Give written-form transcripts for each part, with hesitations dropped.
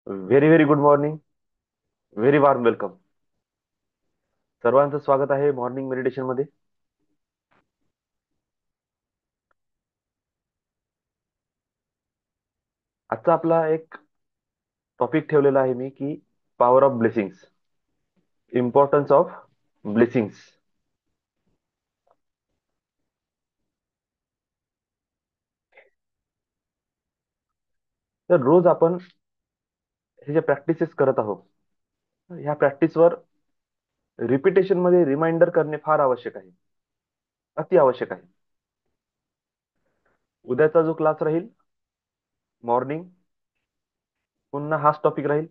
Very very good morning. Very warm welcome. सर्वांचं स्वागत आहे मॉर्निंग मेडिटेशन मध्ये. आजचा आपला एक टॉपिक ठेवलेला आहे मी की power of blessings, importance of blessings. तर रोज आपण हे जे प्रॅक्टिसेस करत आहोत, ह्या प्रॅक्टिसवर रिपिटेशन मध्ये रिमाइंडर करणे फार आवश्यक आहे, अति आवश्यक आहे. उद्याचा जो क्लास राहील मॉर्निंग, पुन्हा हाच टॉपिक राहील,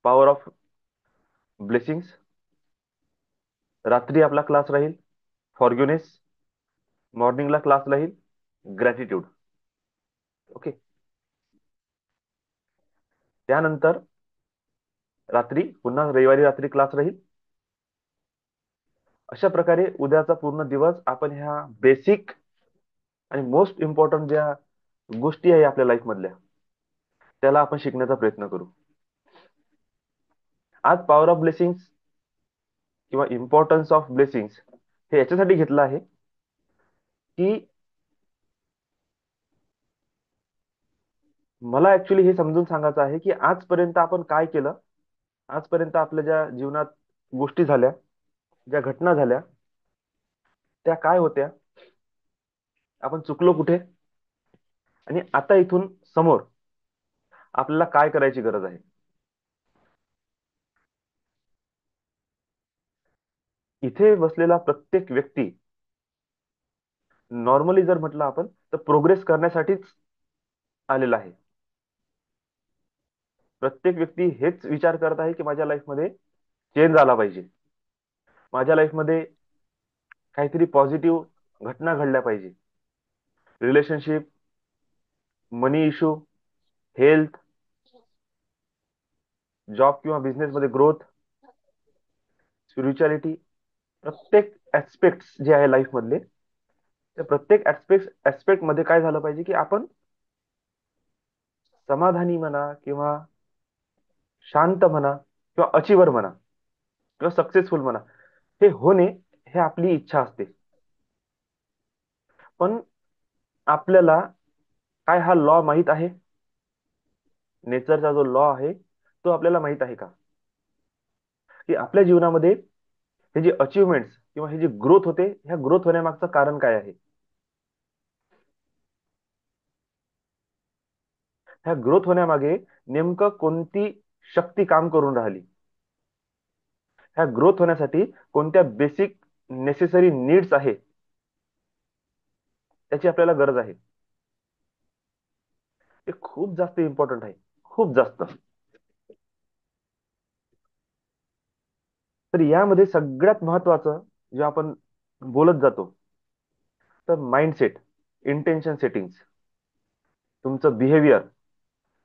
पॉवर ऑफ ब्लेसिंग्स. रात्री आपला क्लास राहील फॉरगिवनेस. मॉर्निंगला क्लास राहील ग्रॅटिट्यूड. ओके. त्यानंतर रात्री पुन्हा रविवारी रात्री क्लास राहील. अशा प्रकारे उद्याचा पूर्ण दिवस आपण ह्या बेसिक आणि मोस्ट इम्पॉर्टंट ज्या गोष्टी आहे आपल्या लाईफ मधल्या, त्याला आपण शिकण्याचा प्रयत्न करू. आज पॉवर ऑफ ब्लेसिंग्स किंवा इम्पॉर्टन्स ऑफ ब्लेसिंग्स हे याच्यासाठी घेतलं आहे की मला ऍक्च्युली हे समजून सांगायचं आहे की आजपर्यंत आपण काय केलं. आजपर्यंत आपल्या ज्या जीवनात गोष्टी झाल्या, ज्या घटना झाल्या, त्या काय होत्या, आपण चुकलो कुठे, आणि आता इथून समोर आपल्याला काय करायची गरज आहे. इथे बसलेला प्रत्येक व्यक्ती नॉर्मली जर म्हटलं आपण तर प्रोग्रेस करण्यासाठीच आलेला आहे. प्रत्येक व्यक्ती हेच विचार करत आहे की माझ्या लाईफमध्ये चेंज आला पाहिजे, माझ्या लाईफमध्ये काहीतरी पॉझिटिव्ह घटना घडल्या पाहिजे. रिलेशनशिप, मनी इश्यू, हेल्थ, जॉब किंवा बिझनेस मध्ये ग्रोथ, स्पिरिच्युअलिटी, प्रत्येक ऍस्पेक्ट जे आहे लाईफ मधले, त्या प्रत्येक ऍस्पेक्ट मध्ये काय झालं पाहिजे की आपण समाधानी म्हणा किंवा शांत म्हणा किंवा अचिवर म्हणा किंवा सक्सेसफुल म्हणा, हे होणे, हे आपली इच्छा असते. पण आपल्याला काय हा लॉ माहित आहे? नेचरचा जो लॉ आहे तो आपल्याला माहित आहे का? की आपल्या जीवनामध्ये हे जे अचिव्हमेंट्स किंवा हे जे ग्रोथ होते, ह्या ग्रोथ होण्यामागचं कारण काय आहे? ह्या ग्रोथ होण्यामागे नेमकं कोणती शक्ती काम करून राहिली? ह्या ग्रोथ होण्यासाठी कोणत्या बेसिक नेसेसरी नीड्स आहे, त्याची आपल्याला गरज आहे. ते खूप जास्त इम्पॉर्टंट आहे, खूप जास्त. तर यामध्ये सगळ्यात महत्वाचं जे आपण बोलत जातो, तर माइंडसेट, इंटेन्शन सेटिंग्स, तुमचं बिहेवियर,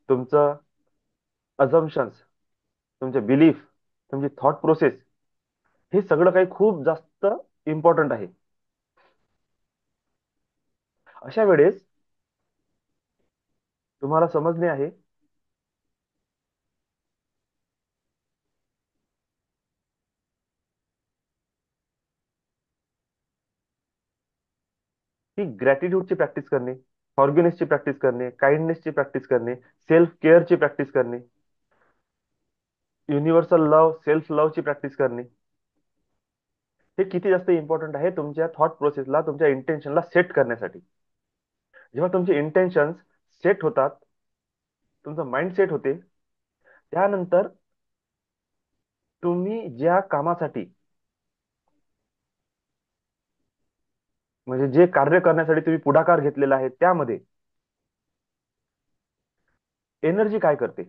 तुमचं अझम्पन्स, तुमचे बिलीफ, तुमची थॉट प्रोसेस, हे सगळं काही खूप जास्त इम्पॉर्टंट आहे. अशा वेळेस तुम्हाला समजणे आहे की ग्रॅटिट्यूडची प्रॅक्टिस करणे, फॉरगिवनेसची प्रॅक्टिस करणे, काइंडनेसची प्रॅक्टिस करणे, सेल्फ केअरची प्रॅक्टिस करणे, युनिव्हर्सल लव्ह, सेल्फ लव्हची प्रॅक्टिस करणे, हे किती जास्त इम्पॉर्टंट आहे तुमच्या थॉट प्रोसेसला, तुमच्या इंटेन्शनला सेट करण्यासाठी. जेव्हा तुमचे इंटेन्शन सेट होतात, तुमचं माइंड सेट होते, त्यानंतर तुम्ही ज्या कामासाठी, म्हणजे जे कार्य करण्यासाठी तुम्ही पुढाकार घेतलेला आहे, त्यामध्ये एनर्जी काय करते?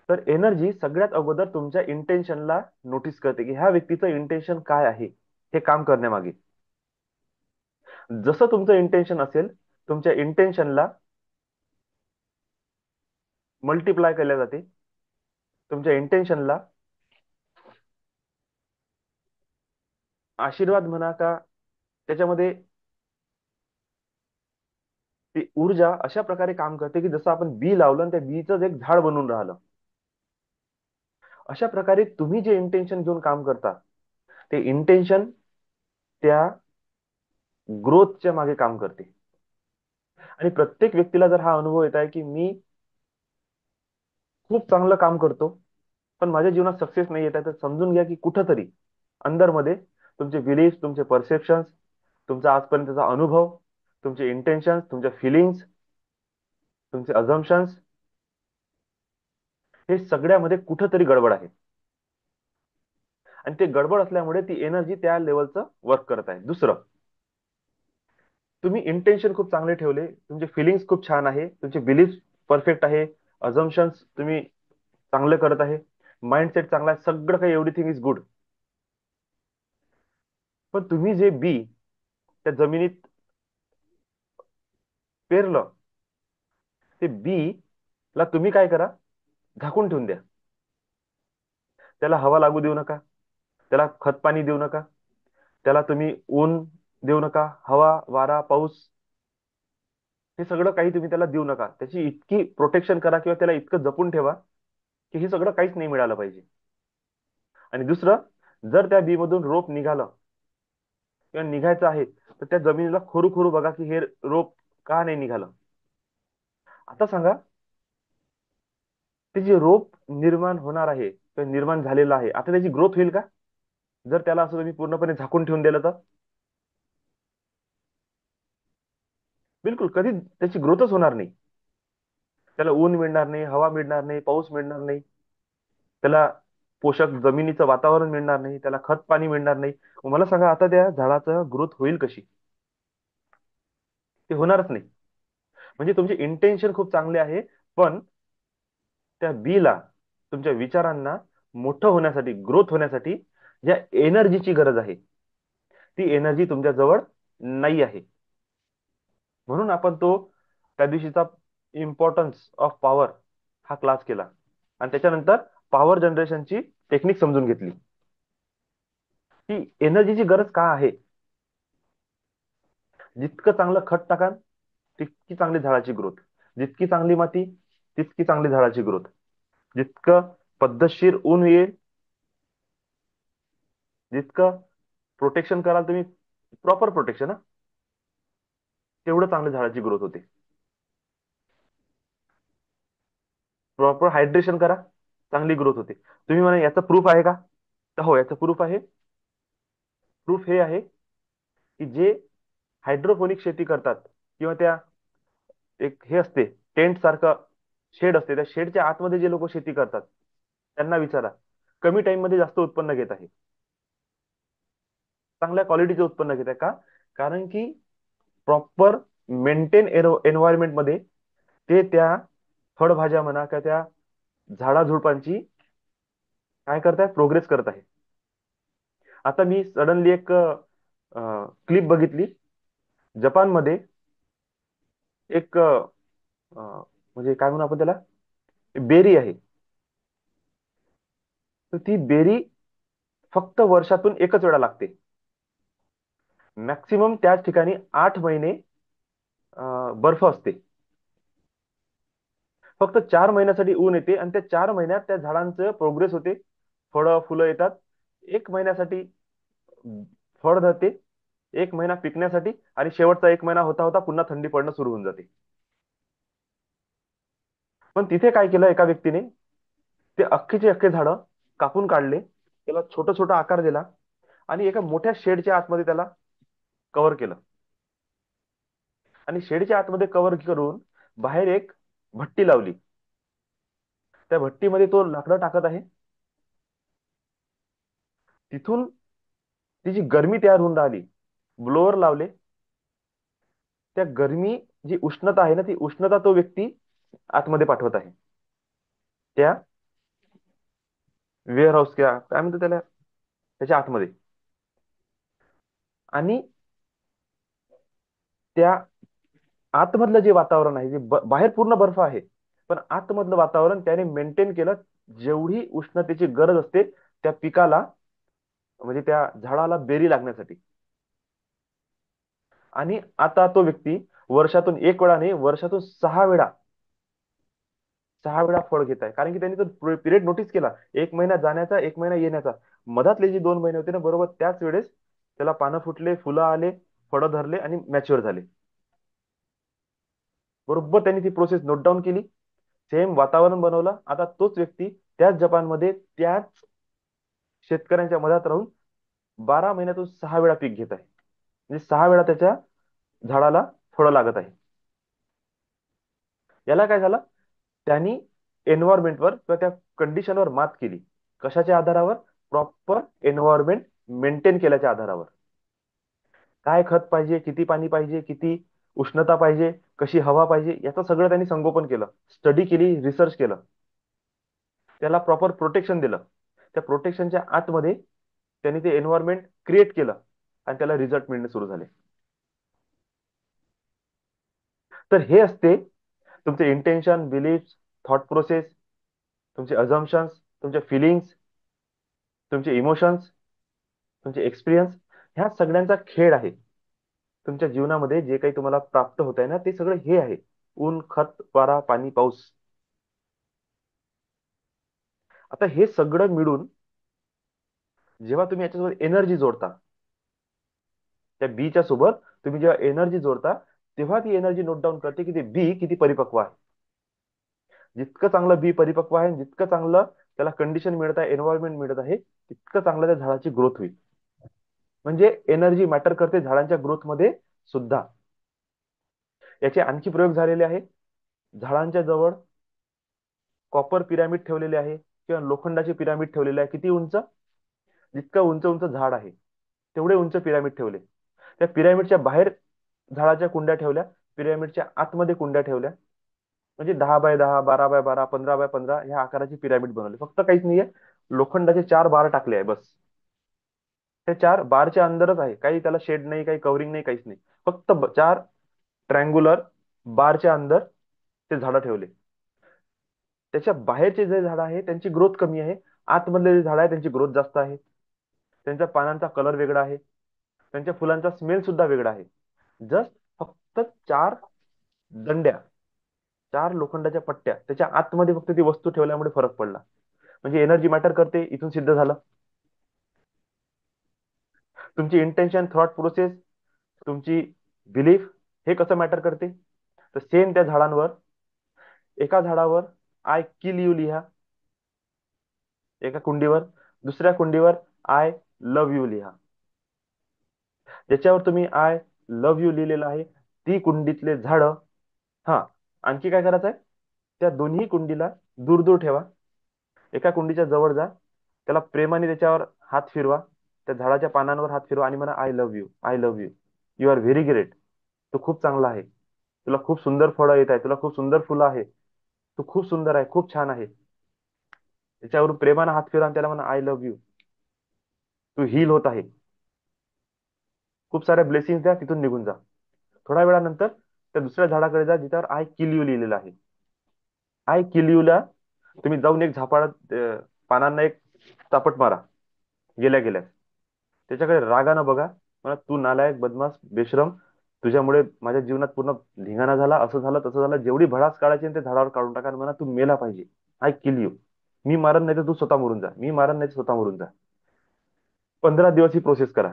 तर एनर्जी सगळ्यात अगोदर तुमच्या इंटेन्शनला नोटीस करते की ह्या व्यक्तीचं इंटेन्शन काय आहे हे काम करण्यामागे. जसं तुमचं इंटेन्शन असेल, तुमच्या इंटेन्शनला मल्टिप्लाय केल्या जाते. तुमच्या इंटेन्शनला आशीर्वाद म्हणा का, त्याच्यामध्ये ऊर्जा अशा प्रकारे काम करते की जसं आपण बी लावलं आणि त्या बीच एक झाड बनून राहिलं. अशा प्रकारे तुम्ही जे इंटेन्शन घेऊन काम करता, ते इंटेन्शन त्या ग्रोथच्या मागे काम करते. आणि प्रत्येक व्यक्तीला जर हा अनुभव येत आहे की मी खूप चांगलं काम करतो पण माझ्या जीवनात सक्सेस नाही येत आहे, तर समजून घ्या की कुठंतरी अंदरमध्ये तुमचे बिलीफ, तुमचे परसेप्शन्स, तुमचा आजपर्यंतचा अनुभव, तुमचे इंटेन्शन्स, तुमच्या फिलिंग्स, तुमचे अझम्पशन्स, हे सगळ्यामध्ये कुठंतरी गडबड आहे. आणि ते गडबड असल्यामुळे ती एनर्जी त्या लेवलचं वर्क करत आहे. दुसरं, तुम्ही इंटेन्शन खूप चांगले ठेवले, तुमचे फिलिंग्स खूप छान आहे, तुमचे बिलीफ परफेक्ट आहे, अझम्पशन्स तुम्ही चांगले करत आहे, माइंडसेट चांगला आहे, सगळं काही एव्हरीथिंग इज गुड. पण तुम्ही जे बी त्या जमिनीत पेरलं, ते बी ला तुम्ही काय करा, झाकून ठेवून द्या. त्याला हवा लागू देऊ नका, त्याला खत पाणी देऊ नका, त्याला तुम्ही ऊन देऊ नका, हवा वारा पाऊस हे सगळं काही तुम्ही त्याला देऊ नका. त्याची इतकी प्रोटेक्शन करा किंवा त्याला इतकं जपून ठेवा की हे सगळं काहीच नाही मिळालं पाहिजे. आणि दुसरं, जर त्या बी मधून रोप निघालं किंवा निघायचं आहे, तर त्या जमिनीला खोरू खोरू बघा की हे रोप का नाही निघालं. आता सांगा, ते जे रोप निर्माण होणार आहे किंवा निर्माण झालेलं आहे, आता त्याची ग्रोथ होईल का? जर त्याला असं तुम्ही पूर्णपणे झाकून ठेवून दिलं तर बिलकुल कधी त्याची ग्रोथच होणार नाही. त्याला ऊन मिळणार नाही, हवा मिळणार नाही, पाऊस मिळणार नाही, त्याला पोषक जमिनीचं वातावरण मिळणार नाही, त्याला खत पाणी मिळणार नाही. मग मला सांगा, आता त्या झाडाचं ग्रोथ होईल कशी? ते होणारच नाही. म्हणजे तुमचे इंटेन्शन खूप चांगले आहे, पण त्या बीला, तुमच्या विचारांना मोठं होण्यासाठी, ग्रोथ होण्यासाठी ज्या एनर्जीची गरज आहे, ती एनर्जी तुमच्या जवळ नाही आहे. म्हणून आपण तो त्या दिवशीचा इम्पॉर्टन्स ऑफ पॉवर हा क्लास केला आणि त्याच्यानंतर पॉवर जनरेशनची टेक्निक समजून घेतली की एनर्जीची गरज का आहे. जितकं चांगलं खत टाकाल तितकी चांगली झाडाची ग्रोथ, जितकी चांगली माती तितकी चांगली झाडाची ग्रोथ, जितकं पद्धतशीर ऊन येईल, जितकं प्रोटेक्शन कराल तुम्ही, प्रॉपर प्रोटेक्शन, तेवढं चांगल्या झाडाची ग्रोथ होते. प्रॉपर हायड्रेशन करा, चांगली ग्रोथ होते. तुम्ही म्हणा याचं प्रूफ आहे का? तर हो, याचं प्रूफ आहे. प्रूफ हे आहे की जे हायड्रोपोनिक शेती करतात किंवा त्या एक हे असते टेंट सारखं शेड असते, त्या शेडच्या आतमध्ये जे लोक शेती करतात त्यांना विचारा, कमी टाइम मध्ये जास्त उत्पन्न घेत आहे, चांगल्या क्वालिटीचे उत्पन्न घेत आहे का? कारण की प्रॉपर मेंटेन एन्व्हायरमेंट मध्ये ते त्या फळभाज्या म्हणा किंवा त्या झाडाझुडपांची काय करताय, प्रोग्रेस करत आहे. आता मी सडनली एक क्लिप बघितली. जपानमध्ये एक म्हणजे काय म्हणू आपण त्याला, बेरी आहे. तर ती बेरी फक्त वर्षातून एकच वेळा लागते. मॅक्सिमम त्याच ठिकाणी 8 महिने बर्फ असते. फक्त 4 महिन्यासाठी ऊन येते आणि त्या 4 महिन्यात त्या झाडांचं प्रोग्रेस होते, फळं फुलं येतात. 1 महिन्यासाठी फळ धरते, 1 महिना पिकण्यासाठी, आणि शेवटचा 1 महिना होता होता पुन्हा थंडी पडणं सुरू होऊन जाते. पण तिथे काय केलं एका व्यक्तीने, ते अख्खीचे अख्खे झाडं कापून काढले, त्याला छोटा छोटा आकार दिला आणि एका मोठ्या शेडच्या आतमध्ये त्याला कव्हर केलं. आणि शेडच्या आतमध्ये कव्हर करून बाहेर एक भट्टी लावली. त्या भट्टीमध्ये तो लाकडं टाकत आहे. तिथून ती जी गरमी तयार होऊन राहिली, ब्लोअर लावले. त्या गरमी, जी उष्णता आहे ना, ती उष्णता तो व्यक्ती आतमध्ये पाठवत आहे, त्या वेअर हाऊस किंवा काय म्हणतो त्याला, त्याच्या आतमध्ये. आणि त्या आतमधलं जे वातावरण आहे, जे बाहेर पूर्ण बर्फ आहे, पण आतमधलं वातावरण त्याने मेंटेन केलं. जेवढी उष्णतेची गरज असते त्या पिकाला, म्हणजे त्या झाडाला बेरी लागण्यासाठी. आणि आता तो व्यक्ती वर्षातून एक वेळा नाही, वर्षातून 6 वेळा, 6 वेळा फळ घेत आहे. कारण की त्यांनी तो पिरियड नोटीस केला, 1 महिना जाण्याचा, 1 महिना येण्याचा. मधातले जे 2 महिने होते ना, बरोबर त्याच वेळेस त्याला पानं फुटले, फुलं आले, फळं धरले आणि मॅच्युअर झाले. बरोबर त्यांनी ती प्रोसेस नोट डाऊन केली. सेम वातावरण बनवलं. आता तोच व्यक्ती त्याच जपानमध्ये त्याच शेतकऱ्यांच्या मधात राहून 12 महिन्यातून 6 वेळा पीक घेत आहे. म्हणजे 6 वेळा त्याच्या झाडाला फळं लागत आहे. याला काय झालं? त्यांनी एन्व्हायरमेंटवर किंवा त्या कंडिशनवर मात केली. कशाच्या आधारावर? प्रॉपर एन्व्हायरमेंट मेंटेन केल्याच्या आधारावर. काय खत पाहिजे, किती पाणी पाहिजे, किती उष्णता पाहिजे, कशी हवा पाहिजे, याचं सगळं त्यांनी संगोपन केलं, स्टडी केली, रिसर्च केलं. त्याला प्रॉपर प्रोटेक्शन दिलं. त्या प्रोटेक्शनच्या आतमध्ये त्यांनी ते एन्व्हायरमेंट क्रिएट केलं आणि त्याला रिझल्ट मिळणे सुरू झाले. तर हे असते तुमचे इंटेन्शन, बिलीफ, थॉट प्रोसेस, तुमचे अझम्पन्स, तुमचे फिलिंग्स, तुमचे इमोशन्स, तुमचे एक्सपिरियन्स, ह्या सगळ्यांचा खेळ आहे. तुमच्या जीवनामध्ये जे काही तुम्हाला प्राप्त होत आहे ना, ते सगळं हे आहे. ऊन, खत, वारा, पाणी, पाऊस. आता हे सगळं मिळून जेव्हा तुम्ही याच्यासोबत एनर्जी जोडता, त्या बीच्या सोबत तुम्ही जेव्हा एनर्जी जोडता, तेव्हा ती एनर्जी नोट डाऊन करते की ते बी किती परिपक्व आहे. जितकं चांगलं बी परिपक्व आहे, जितकं चांगलं त्याला कंडिशन मिळत आहे, एन्व्हायरमेंट मिळत आहे, तितकं चांगलं त्या झाडाची ग्रोथ होईल. म्हणजे एनर्जी मॅटर करते झाडांच्या ग्रोथ मध्ये सुद्धा. याचे आणखी प्रयोग झालेले आहे. झाडांच्या जवळ कॉपर पिरामिड ठेवलेले आहे किंवा लोखंडाचे पिरामिड ठेवलेले आहे. किती उंच? जितकं उंच उंच झाड आहे तेवढे उंच पिरामिड ठेवले. त्या पिरामिडच्या बाहेर झाडाच्या कुंड्या ठेवल्या, पिरामिडच्या आतमध्ये कुंड्या ठेवल्या. म्हणजे 10 बाय 10, 12 बाय 12, 15 बाय 15 ह्या आकाराची पिरामिड बनवली. फक्त काहीच नाहीये, लोखंडाचे 4 बार टाकले आहे बस. ते 4 बारच्या अंदरच आहे, काही त्याला शेड नाही, काही कव्हरिंग नाही, काहीच नाही. फक्त 4 ट्रँग्युलर बारच्या अंदर ते झाडं ठेवले. त्याच्या बाहेरचे जे झाड आहे त्यांची ग्रोथ कमी आहे, आतमधले जे झाड आहे त्यांची ग्रोथ जास्त आहे. त्यांच्या पानांचा कलर वेगळा आहे, त्यांच्या फुलांचा स्मेल सुद्धा वेगळा आहे. जस्ट फक्त 4 दंड्या, 4 लोखंडाच्या पट्ट्या त्याच्या आतमध्ये फक्त ती वस्तू ठेवल्यामुळे फरक पडला. म्हणजे एनर्जी मॅटर करते, इथून सिद्ध झालं. तुमची इंटेन्शन, थॉट प्रोसेस, तुमची बिलीफ, हे कसं मॅटर करते? तर सेम त्या झाडांवर, एका झाडावर आय किल यू लिहा, एका कुंडीवर. दुसऱ्या कुंडीवर आय लव्ह यू लिहा. ज्याच्यावर तुम्ही आय लव्ह यू लिहिलेलं आहे, ती कुंडीतले झाड. हा, आणखी काय करायचं आहे? त्या दोन्ही कुंडीला दूर दूर ठेवा. एका कुंडीच्या जवळ जा, त्याला प्रेमाने त्याच्यावर हात फिरवा, त्या झाडाच्या पानांवर हात फिरवा आणि म्हणा I love you, I love you, you are very great. तू खूप चांगला आहे, तुला खूप सुंदर फळं येत आहे, तुला खूप सुंदर फुलं आहे, तू खूप सुंदर आहे, खूप छान आहे. त्याच्यावरून प्रेमाने हात फिरवा आणि त्याला म्हणा आय लव्ह यू, तू हील होत आहे. खूप साऱ्या ब्लेसिंग द्या, तिथून निघून जा. थोड्या वेळानंतर त्या दुसऱ्या झाडाकडे जा जिच्यावर आय किल यू लिहिलेलं आहे. आय किल यूला तुम्ही जाऊन एक झापाडात पानांना एक चापट मारा गेल्या गेल्या. त्याच्याकडे रागानं बघा, मला तू नालायक, बदमाश, बेशरम, तुझ्यामुळे माझ्या जीवनात पूर्ण धिंगाणा झाला, असं झालं, तसं झालं. जेवढी भडास काढायची ना ते झाडावर काढून टाका आणि म्हणा तू मेला पाहिजे. I kill you. मी मारन नाही तर तू स्वतः मरून जा, मी मारन नाही तर स्वतः मरून जा. 15 दिवस ही प्रोसेस करा.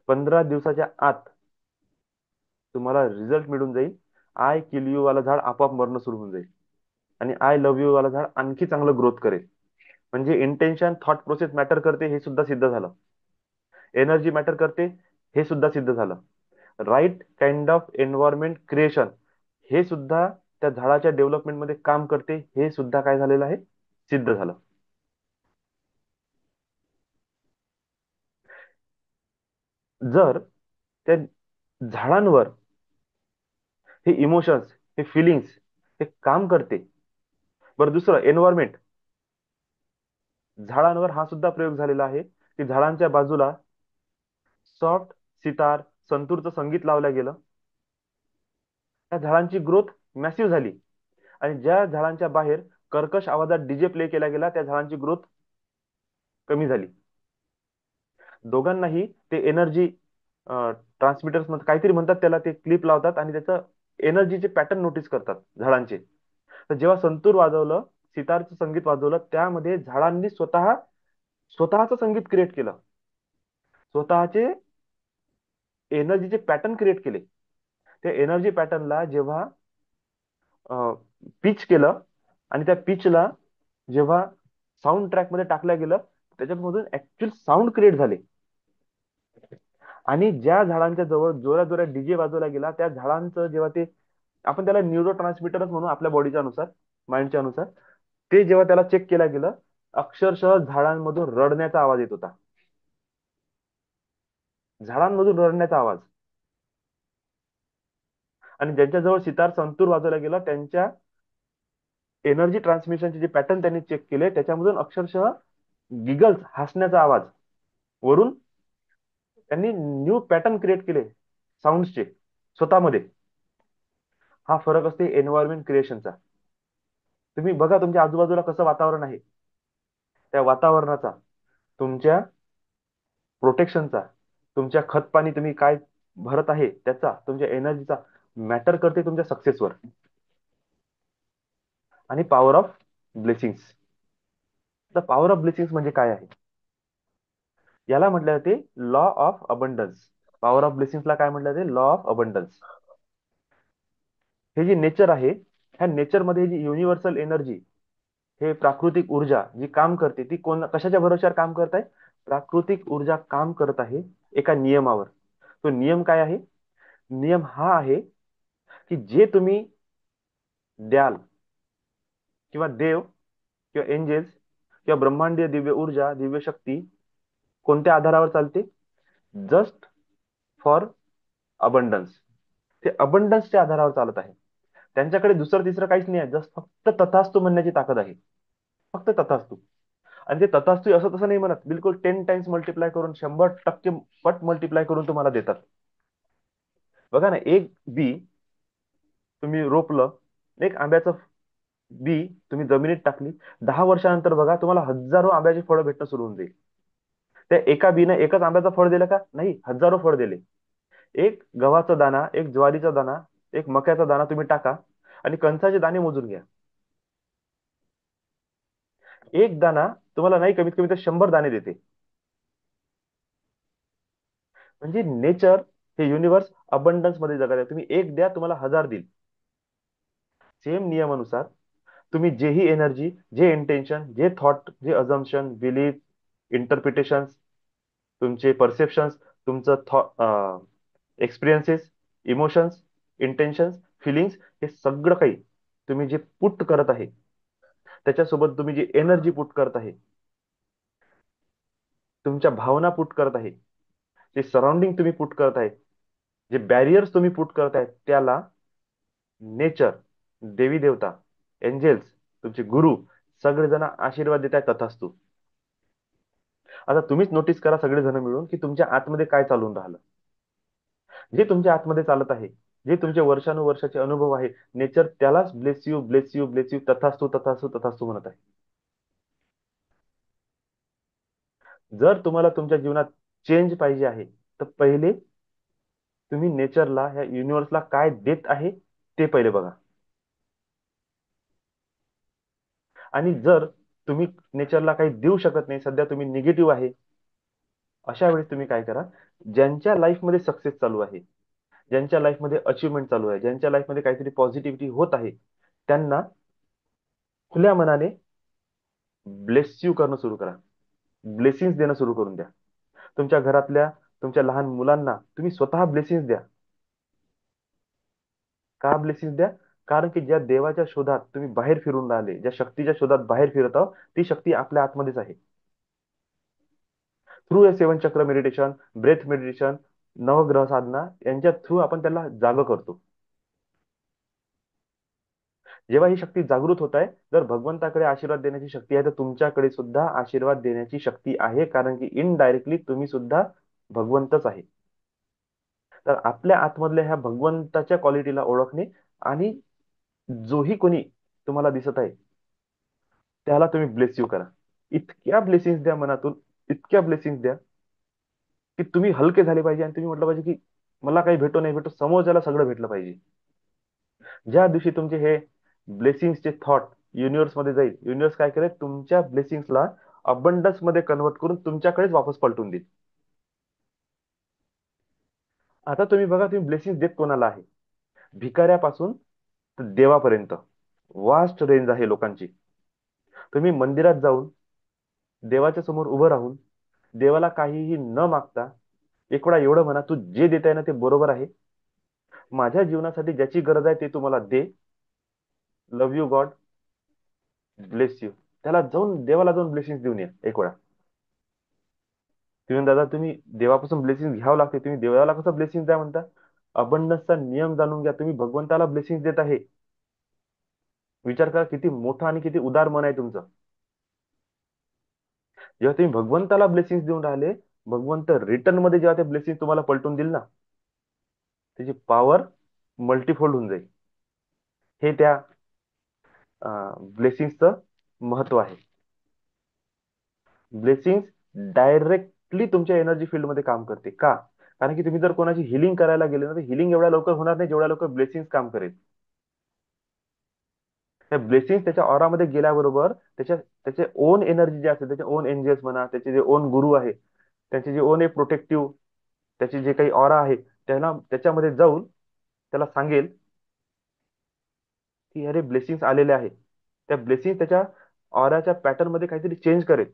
15 दिवसाच्या आत तुम्हाला रिझल्ट मिळून जाईल. आय किल यू वाला झाड आपोआप मरणं सुरू होऊन जाईल आणि आय लव्ह यू वाला झाड आणखी चांगलं ग्रोथ करेल. म्हणजे इंटेन्शन, थॉट प्रोसेस मॅटर करते, हे सुद्धा सिद्ध झालं. एनर्जी मॅटर करते, हे सुद्धा सिद्ध झालं. Right kind of environment creation, हे सुद्धा त्या झाडाच्या डेव्हलपमेंटमध्ये काम करते, हे सुद्धा काय झालेलं आहे? सिद्ध झालं. जर त्या झाडांवर हे इमोशन्स, हे फिलिंग्स, हे काम करते. बरं, दुसरं एन्व्हायरमेंट. झाडांवर हा सुद्धा प्रयोग झालेला आहे की झाडांच्या बाजूला सॉफ्ट सितार, संतूरचं संगीत लावलं गेलं. त्या झाडांची ग्रोथ मॅसिव्ह झाली. आणि ज्या झाडांच्या बाहेर कर्कश आवाजात डीजे प्ले केला गेला, त्या झाडांची ग्रोथ कमी झाली. दोघांनाही ते एनर्जी ट्रान्समिटर्स मध्ये काहीतरी म्हणतात त्याला, ते क्लिप लावतात आणि त्याचं एनर्जीचे पॅटर्न नोटीस करतात झाडांचे. तर जेव्हा संतूर वाजवलं, सितारचं संगीत वाजवलं, त्यामध्ये झाडांनी स्वतःचं संगीत क्रिएट केलं, स्वतःचे एनर्जीचे पॅटर्न क्रिएट केले. त्या एनर्जी पॅटर्नला जेव्हा पिच केलं, आणि त्या पिचला जेव्हा साऊंड ट्रॅक मध्ये टाकलं गेलं, त्याच्यामधून ऍक्च्युअल साऊंड क्रिएट झाले. आणि ज्या झाडांच्या जवळ जोरात जोरात डीजे वाजवला गेला, त्या झाडांचं जेव्हा ते, आपण त्याला न्यूरो ट्रान्समिटरच म्हणू आपल्या बॉडीच्या अनुसार, माइंडच्या अनुसार, ते जेव्हा त्याला चेक केलं गेलं, अक्षरशः झाडांमधून रडण्याचा आवाज येत होता. झाडांमधून रडण्याचा आवाज. आणि ज्यांच्याजवळ सितार संतूर वाजवला गेला, त्यांच्या एनर्जी ट्रान्समिशनचे जे पॅटर्न त्यांनी चेक केले, त्याच्यामधून अक्षरशः गिगल्स, हसण्याचा आवाज वरून त्यांनी न्यू पॅटर्न क्रिएट केले साऊंडचे स्वतःमध्ये. हा फरक असते एन्व्हायरमेंट क्रिएशनचा. तुम्ही बघा तुमच्या आजूबाजूला कसं वातावरण आहे, त्या वातावरणाचा, तुमच्या प्रोटेक्शनचा, तुमच्या खत पाणी तुम्ही काय भरत आहे त्याचा, तुमच्या एनर्जीचा मॅटर करते तुमच्या सक्सेसवर. आणि power of blessings. The power of blessings म्हणजे काय आहे? याला म्हटलं जाते law of abundance. Power of ब्लेसिंग्सला काय म्हटलं जाते? Law of abundance. हे जे नेचर आहे, ह्या नेचरमध्ये जी युनिव्हर्सल एनर्जी, हे प्राकृतिक ऊर्जा जी काम करते, ती कशाच्या भरोश्यावर काम करत आहे? प्राकृतिक ऊर्जा काम करत आहे एका नियमावर. तो नियम काय आहे? नियम हा आहे की जे तुम्ही द्याल, किंवा देव, किंवा एंजेल्स, किंवा ब्रह्मांडीय दिव्य ऊर्जा, दिव्य शक्ती कोणत्या आधारावर चालते? Just for abundance. ते अबंडन्सच्या आधारावर चालत आहे. त्यांच्याकडे दुसरं तिसरं काहीच नाही आहे, जस्ट फक्त तथास्तु म्हणण्याची ताकद आहे. फक्त तथास्तु. आणि ते तथास्तु असं तसं नाही म्हणत, बिलकुल 10 टाइम्स मल्टिप्लाय करून, 100% पट मल्टिप्लाय करून तुम्हाला देतात. बघा ना, एक बी तुम्ही रोपलं, एक आंब्याचं बी तुम्ही जमिनीत टाकली, 10 वर्षानंतर बघा तुम्हाला हजारो आंब्याची फळं भेटणं सुरू होऊन जाईल. त्या एका बीनं एकच आंब्याचं फळ दिलं का? नाही, हजारो फळ दिले. एक गव्हाचा दाना, एक ज्वारीचा दाना, एक मक्याचा दाना तुम्ही टाका आणि कणसाचे दाणे मोजून घ्या. एक दाना तुम्हाला नाही कमीत कमी तर 100 दाणे देते. म्हणजे नेचर, हे युनिव्हर्स अबंडन्स मध्ये जगत आहे. तुम्ही एक द्या, तुम्हाला 1000 देईल. सेम नियमानुसार तुम्ही जेही एनर्जी, जे इंटेन्शन, जे थॉट, जे अझम्पशन, बिलीफ, इंटरप्रिटेशन, तुमचे परसेप्शन्स, तुमचं एक्सपिरियन्सेस, इमोशन्स, इंटेन्शन्स, फिलिंग्स, हे सगळं काही तुम्ही जे पुट करत आहे, त्याच्यासोबत तुम्ही जी एनर्जी पुट करत आहे, तुमच्या भावना पुट करत आहे, जे सराउंडिंग तुम्ही पुट करत आहे, जे बॅरियर्स तुम्ही पुट करत आहे, त्याला नेचर, देवी देवता, एंजेल्स, तुमचे गुरु, सगळेजण आशीर्वाद देत आहेत तथास्तु. आता तुम्हीच नोटीस करा सगळेजण मिळून की तुमच्या आतमध्ये काय चालून राहिलं. जे तुमच्या आतमध्ये चालत आहे, जे तुमचे वर्षानुवर्षाचे अनुभव आहे, नेचर त्यालाच bless you, bless you, bless you, तथास्तु, तथास्तु, तथास्तु म्हणत आहे. जर तुम्हाला तुमच्या जीवनात चेंज पाहिजे आहे, तर पहिले तुम्ही नेचरला, ह्या युनिव्हर्सला काय देत आहे ते पहिले बघा. आणि जर तुम्ही नेचरला काही देऊ शकत नाही, सध्या तुम्ही निगेटिव्ह आहे, अशा वेळेस तुम्ही काय करा? ज्यांच्या लाईफमध्ये सक्सेस चालू आहे, ज्यांच्या लाईफमध्ये अचिव्हमेंट चालू आहे, ज्यांच्या लाईफमध्ये काहीतरी पॉझिटिव्हिटी होत आहे, त्यांना खुल्या मनाने ब्लेस यू करणं सुरू करा. ब्लेसिंग्स देणं सुरू करून द्या. तुमच्या घरातल्या, तुमच्या लहान मुलांना तुम्ही स्वतः ब्लेसिंग्स द्या. का ब्लेसिंग्स द्या? कारण की ज्या देवाच्या शोधात तुम्ही बाहेर फिरून राहिले, ज्या शक्तीच्या शोधात बाहेर फिरत आहोत, ती शक्ती आपल्या आतमध्येच आहे. थ्रू ए 7 चक्र मेडिटेशन, ब्रेथ मेडिटेशन, नवग्रह साधना, यांच्या थ्रू आपण त्याला जाग करतो. जेव्हा ही शक्ती जागृत होत आहे, जर भगवंताकडे आशीर्वाद देण्याची शक्ती आहे, तर तुमच्याकडे सुद्धा आशीर्वाद देण्याची शक्ती आहे, कारण की इनडायरेक्टली तुम्ही सुद्धा भगवंतच आहे. तर आपल्या आतमधल्या ह्या भगवंताच्या क्वालिटीला ओळखणे, आणि जोही कोणी तुम्हाला दिसत आहे त्याला तुम्ही ब्लेस यू करा. इतक्या ब्लेसिंग्स द्या मनातून, इतक्या ब्लेसिंग्स द्या की तुम्ही हलके झाले पाहिजे, आणि तुम्ही म्हटलं पाहिजे की मला काही भेटो नाही भेटो, समोरच्याला सगळं भेटलं पाहिजे. ज्या दिवशी तुमचे हे ब्लेसिंगचे थॉट युनिव्हर्स मध्ये जाईल, युनिव्हर्स काय करेल, तुमच्या ब्लेसिंग्सला अबंडन्स मध्ये कन्वर्ट करून तुमच्याकडेच वापस पलटून देईल. आता तुम्ही बघा, तुम्ही ब्लेसिंग देत कोणाला आहे? भिकाऱ्यापासून तर देवापर्यंत वास्ट रेंज आहे लोकांची. तुम्ही मंदिरात जाऊन देवाच्या समोर उभं राहून देवाला काहीही न मागता एक वेळा एवढं म्हणा, तू जे देत आहे ना ते बरोबर आहे, माझ्या जीवनासाठी ज्याची गरज आहे ते तुम्हाला दे, love you God, bless you. त्याला जाऊन देवाला जाऊन ब्लेसिंग देऊन या एक वेळा. तुम्ही दादा, तुम्ही देवापासून ब्लेसिंग घ्यावं लागते. तुम्ही देवाला कसं ब्लेसिंग द्या म्हणता? अबंडन्सचा नियम जाणून घ्या. तुम्ही भगवंताला ब्लेसिंग देत आहे, विचार करा किती मोठा आणि किती उदार मन आहे तुमचं. जेव्हा तुम्ही भगवंताला ब्लेसिंग देऊन राहिले, भगवंत रिटर्न मध्ये जेव्हा ते ब्लेसिंग तुम्हाला पलटून देईल ना, त्याची पॉवर मल्टीफोल्ड होऊन जाईल. हे त्या ब्लेसिंगचं महत्व आहे. ब्लेसिंग डायरेक्टली तुमच्या एनर्जी फील्ड मध्ये काम करते का? कारण की तुम्ही जर कोणाची हिलिंग करायला गेले ना, तर हिलिंग एवढ्या लवकर होणार नाही जेवढ्या लवकर ब्लेसिंग काम करेल. त्या ब्लेसिंग त्याच्या ऑरामध्ये गेल्याबरोबर त्याचे ओन एनर्जी जे असते, त्याचे ओन एंजल्स म्हणा, त्याचे जे ओन गुरु आहे, त्याचे जे ओन ए प्रोटेक्टिव्ह, त्याचे जे काही ऑरा आहे, त्याला त्याच्यामध्ये जाऊन त्याला सांगेल की अरे ब्लेसिंग्स आलेले आहे. त्या ब्लेसिंग त्याच्या ऑराच्या पॅटर्न मध्ये काहीतरी चेंज करेल.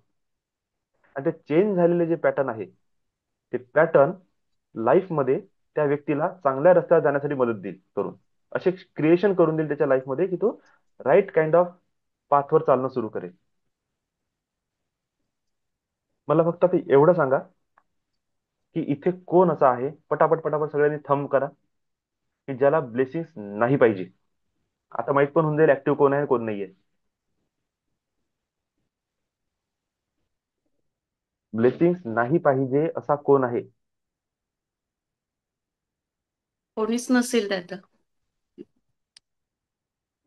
आणि ते चेंज झालेले जे पॅटर्न आहे, ते पॅटर्न लाईफ मध्ये त्या व्यक्तीला चांगल्या रस्त्यावर जाण्यासाठी मदत देईल करून, असे क्रिएशन करून देईल त्याच्या लाईफ मध्ये की तो राईट काइंड ऑफ पाथवर चालणं सुरू करेल. मला फक्त ते एवढं सांगा की इथे कोण असा आहे, पटापट पटापट सगळ्यांनी थंब करा, की ज्याला ब्लेसिंग्स नाही पाहिजे. आता माहित पण होऊन जाईल ऍक्टिव्ह कोण आहे कोण नाहीये. ब्लेसिंग्स नाही पाहिजे असा कोण आहे? कोणीच नसेल त्यात.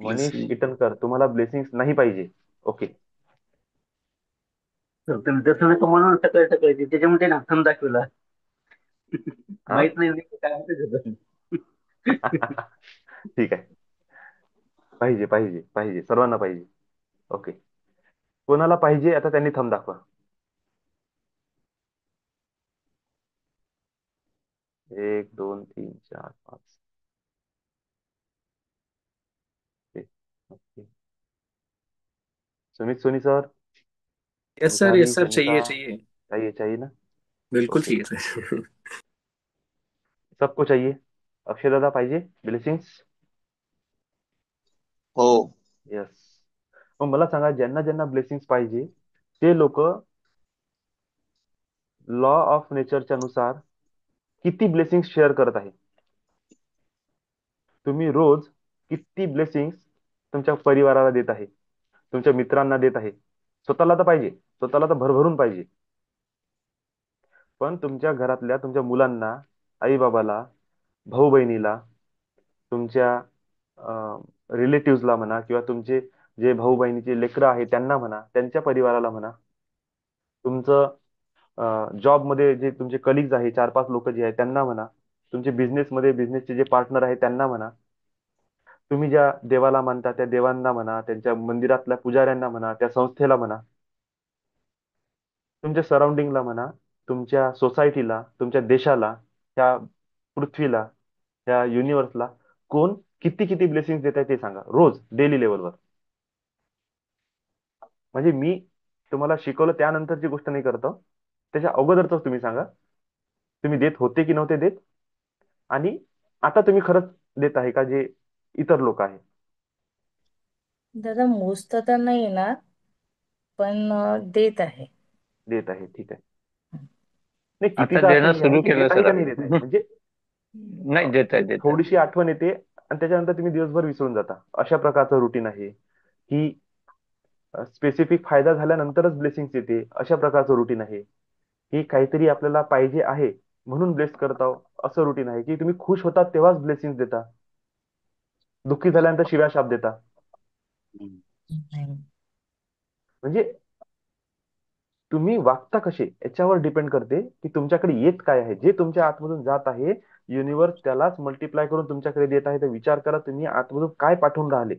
मनीष ब्लेसिंग. इटनकर, तुम्हाला ब्लेसिंग्स नाही पाहिजे. ओके. तर तुम्ही तसं नका म्हणून सकाळी सकाळी त्याच्यामध्ये ना थंब दाखवला. हा. माहित नाही नेमकं काय म्हणते ठीक आहे. पाहिजे पाहिजे पाहिजे, सर्वांना पाहिजे. ओके. कोणाला पाहिजे आता त्यांनी थंब दाखवा. 1 2 3 4 5. Okay. Sumit Soni sir, yes Mitali, sir, Sunita, चाहिए चाहिए। चाहिए चाहिए ना? बिल्कुल ओके. चाहिए सर। सबको चाहिए. अक्षय दादा पाहिजे ब्लेसिंग्स? हो. यस. मग मला सांगा, ज्यांना ज्यांना ब्लेसिंग्स पाहिजे ते लोक लॉ ऑफ नेचरच्या नुसार किती ब्लेसिंग्स शेअर करत आहे? तुम्ही रोज किती ब्लेसिंग्स तुमच्या परिवाराला देत आहे, तुमच्या मित्रांना देत आहे? स्वतःला तर पाहिजे, स्वतःला तर भरभरून पाहिजे, पण तुमच्या घरातल्या तुमच्या मुलांना, आई बाबाला, भाऊ बहिणीला, तुमच्या रिलेटिव्हला म्हणा, किंवा तुमचे जे भाऊ बहिणीचे लेकरं आहे त्यांना म्हणा, त्यांच्या परिवाराला म्हणा, तुमचं जॉबमध्ये जे तुमचे कलिग्स आहे 4 5 लोक जे आहेत त्यांना म्हणा, तुमचे बिझनेसमध्ये बिझनेसचे जे पार्टनर आहे त्यांना म्हणा, तुम्ही ज्या देवाला मानता त्या देवांना म्हणा, त्यांच्या मंदिरातल्या पुजाऱ्यांना म्हणा, त्या संस्थेला म्हणा, तुमच्या सराउंडिंगला म्हणा, तुमच्या सोसायटीला, तुमच्या देशाला, त्या पृथ्वीला, त्या युनिव्हर्सला कोण किती किती ब्लेसिंग देत आहे ते सांगा रोज डेली लेवलवर. म्हणजे मी तुम्हाला शिकवलं त्यानंतरची गोष्ट नाही करतो, त्याच्या अगोदरच तुम्ही सांगा, तुम्ही देत होते की नव्हते देत, आणि आता तुम्ही खरंच देत आहे का जे इतर लोक आहे? दादा मोजता तर नाही येणार, पण देत आहे. देत आहे, ठीक आहे. नाही, आता कितीचा अर्थ देणं नाही आहे सुरू की केलं देत आहे सर का नाही आम्ही। देत आहे, म्हणजे नाही, देत आहे देत आहे। थोडीशी आठवण येते आणि त्याच्यानंतर तुम्ही दिवसभर विसरून जाता, अशा प्रकारचं रुटीन आहे. की स्पेसिफिक फायदा झाल्यानंतरच ब्लेसिंग येते, अशा प्रकारचं रुटीन आहे. की काहीतरी आपल्याला पाहिजे आहे म्हणून ब्लेस करत आहो, असं रुटीन आहे. की तुम्ही खुश होता तेव्हाच ब्लेसिंग देता, दुःखी झाल्यानंतर शिव्या शाप देता. हम्म. नाही. म्हणजे तुम्ही वागता कसे याच्यावर डिपेंड करते की तुमच्याकडे येत काय आहे. जे तुमच्या आतमधून जात आहे, युनिव्हर्स त्यालाच मल्टिप्लाय करून तुमच्याकडे देत आहे. तर विचार करा, तुम्ही आतमधून काय पाठवून राहिले.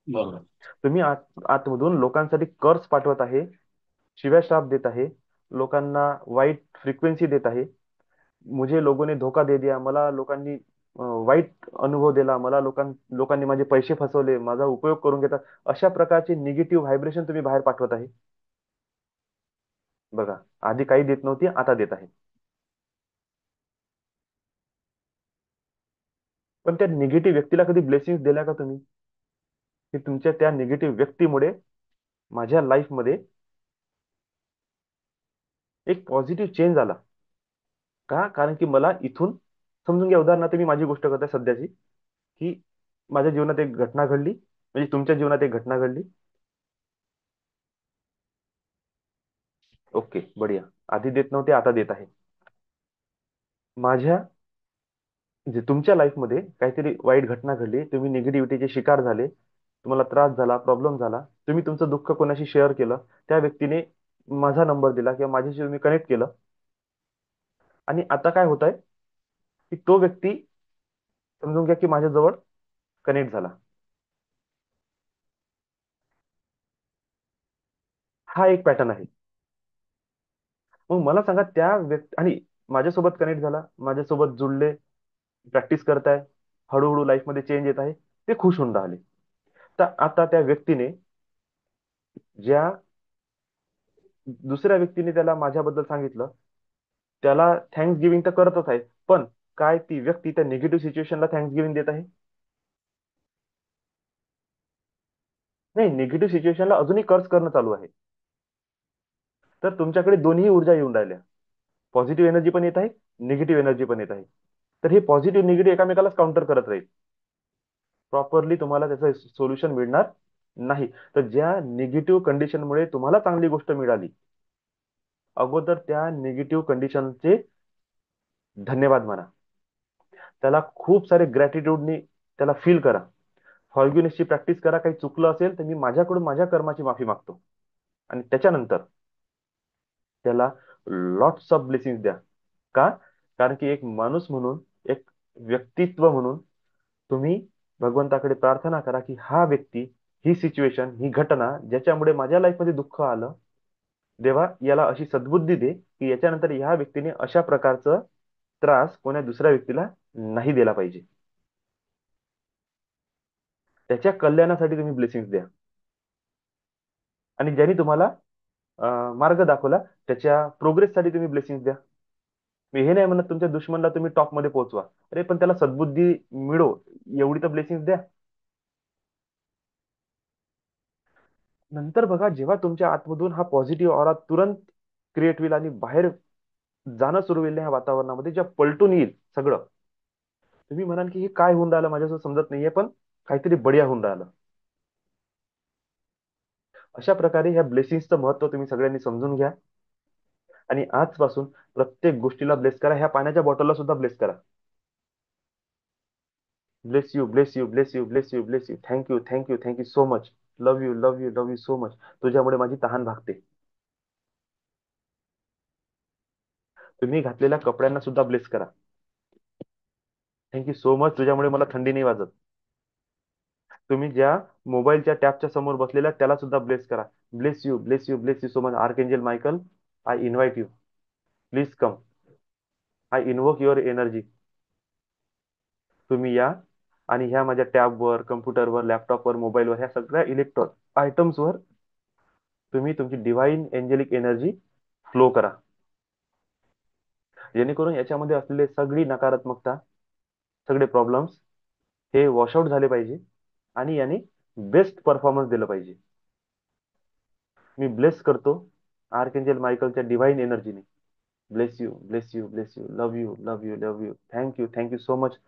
बरोबर. तुम्ही आतमधून लोकांसाठी कर्स पाठवत आहे, शिव्या श्राप देत आहे, लोकांना वाईट फ्रिक्वेन्सी देत आहे. मुझे लोगों ने धोका दे दिया, मला लोकांनी वाईट अनुभव दिला, मला लोकांनी माझे पैसे फसवले, माझा उपयोग करून घेतात, अशा प्रकारचे निगेटिव्ह व्हायब्रेशन तुम्ही बाहेर पाठवत आहे. बघा, आधी काही देत नव्हती, आता देत आहे. पण त्या निगेटिव्ह व्यक्तीला कधी ब्लेसिंग दिल्या का तुम्ही? की तुमच्या त्या निगेटिव्ह व्यक्तीमुळे माझ्या लाईफमध्ये एक पॉझिटिव्ह चेंज आला. का? कारण की मला इथून, समजून घ्या, उदाहरणार्थ मी माझी गोष्ट करतोय सध्याची, की माझ्या जीवनात एक घटना घडली, म्हणजे तुमच्या जीवनात एक घटना घडली. ओके, बढिया. आधी देत नव्हते, आता देत आहे. माझ्या जे तुमच्या लाईफमध्ये काहीतरी वाईट घटना घडली, तुम्ही निगेटिव्हिटीचे शिकार झाले, तुम्हाला त्रास झाला, प्रॉब्लेम झाला, तुम्ही तुमचं दुःख कोणाशी शेअर केलं, त्या व्यक्तीने माझा नंबर दिला किंवा माझ्याशी तुम्ही कनेक्ट केलं, आणि आता काय होत आहे की तो व्यक्ती, समजून घ्या की माझ्याजवळ कनेक्ट झाला. हा एक पॅटर्न आहे. मग मला सांगा, त्या व्यक्ती आणि माझ्यासोबत कनेक्ट झाला, माझ्यासोबत जुळले, प्रॅक्टिस करताय, हळूहळू लाईफमध्ये चेंज येत आहे, ते खुश होऊन राहिले. तर आता त्या व्यक्तीने, ज्या दुसऱ्या व्यक्तीने त्याला माझ्याबद्दल सांगितलं, त्याला थँक्स गिव्हिंग तर करतच आहे, पण काय ती व्यक्ती त्या निगेटिव्ह सिच्युएशनला थँक्स गिव्हिंग देत आहे? नाही, निगेटिव्ह सिच्युएशनला अजूनही कर्स करणं चालू आहे. तर तुमच्याकडे दोन्ही ऊर्जा येऊन राहिल्या, पॉझिटिव्ह एनर्जी पण येत आहे, निगेटिव्ह एनर्जी पण येत आहे. तर हे पॉझिटिव्ह निगेटिव्ह एकामेकालाच काउंटर करत राहील, प्रॉपरली तुम्हाला त्याचं सोल्युशन मिळणार नाही. तर ज्या निगेटिव्ह कंडिशनमुळे तुम्हाला चांगली गोष्ट मिळाली, अगोदर त्या निगेटिव्ह कंडिशनचे धन्यवाद माना, त्याला खूप सारे ग्रॅटिट्यूडनी त्याला फील करा, फॉरगिवनेसची प्रॅक्टिस करा. काही चुकलं असेल तर मी माझ्याकडून माझ्या कर्माची माफी मागतो, आणि त्याच्यानंतर त्याला लॉट्स ऑफ ब्लेसिंग द्या. का? कारण की एक माणूस म्हणून, एक व्यक्तित्व म्हणून, तुम्ही भगवंताकडे प्रार्थना करा की हा व्यक्ती, ही सिच्युएशन, ही घटना ज्याच्यामुळे माझ्या लाईफमध्ये दुःख आलं, देवा याला अशी सद्बुद्धी दे की याच्यानंतर ह्या व्यक्तीने अशा प्रकारचं त्रास कोण्या दुसऱ्या व्यक्तीला नाही दिला पाहिजे. त्याच्या कल्याणासाठी तुम्ही ब्लेसिंग द्या. आणि ज्यांनी तुम्हाला मार्ग दाखवला, त्याच्या प्रोग्रेससाठी तुम्ही ब्लेसिंग द्या. मी हे नाही म्हणत तुमच्या दुश्मनला तुम्ही टॉप मध्ये पोहोचवा, अरे पण त्याला सद्बुद्धी मिळो, एवढी तर ब्लेसिंग द्या. नंतर बघा, जेव्हा तुमच्या आतमधून हा पॉझिटिव्ह ऑरा तुरंत क्रिएट होईल आणि बाहेर जाणं सुरू होईल ह्या वातावरणामध्ये, ज्या पलटून येईल सगळं, तुम्ही म्हणाल की हे काय होऊन राहिलं, माझ्यासोबत समजत नाहीये, पण काहीतरी बढिया होऊन राहिलं. अशा प्रकारे ह्या ब्लेसिंगचं महत्व तुम्ही सगळ्यांनी समजून घ्या, आणि आजपासून प्रत्येक गोष्टीला ब्लेस करा. ह्या पाण्याच्या बॉटलला सुद्धा ब्लेस करा. Bless you, bless you, bless you, bless you, bless you, thank you, thank you, thank you so much, love you, love you, love you so much. तुझ्यामुळे माझी तहान भागते. तुम्ही घातलेल्या कपड्यांना सुद्धा ब्लेस करा. थँक्यू सो मच, तुझ्यामुळे मला थंडी नाही वाजत. तुम्ही ज्या मोबाईलच्या टॅबच्या समोर बसलेल्या त्याला सुद्धा ब्लेस करा. Bless you, bless you, bless you so much, archangel Michael, I invite you, please come, I invoke your energy. तुम्ही या, आणि ह्या माझ्या टॅबवर, कम्प्युटरवर, लॅपटॉपवर, मोबाईलवर, ह्या सगळ्या इलेक्ट्रॉनिक आयटम्सवर तुम्ही तुमची डिव्हाइन एंजेलिक एनर्जी फ्लो करा, जेणेकरून याच्यामध्ये असलेले सगळी नकारात्मकता, सगळे प्रॉब्लेम्स हे वॉशआउट झाले पाहिजे, आणि याने बेस्ट परफॉर्मन्स दिलं पाहिजे. मी ब्लेस करतो आर्कएंजल मायकलच्या डिव्हाइन एनर्जीने. Bless you, bless you, bless you, love you, love you, love you, thank you, thank you so much.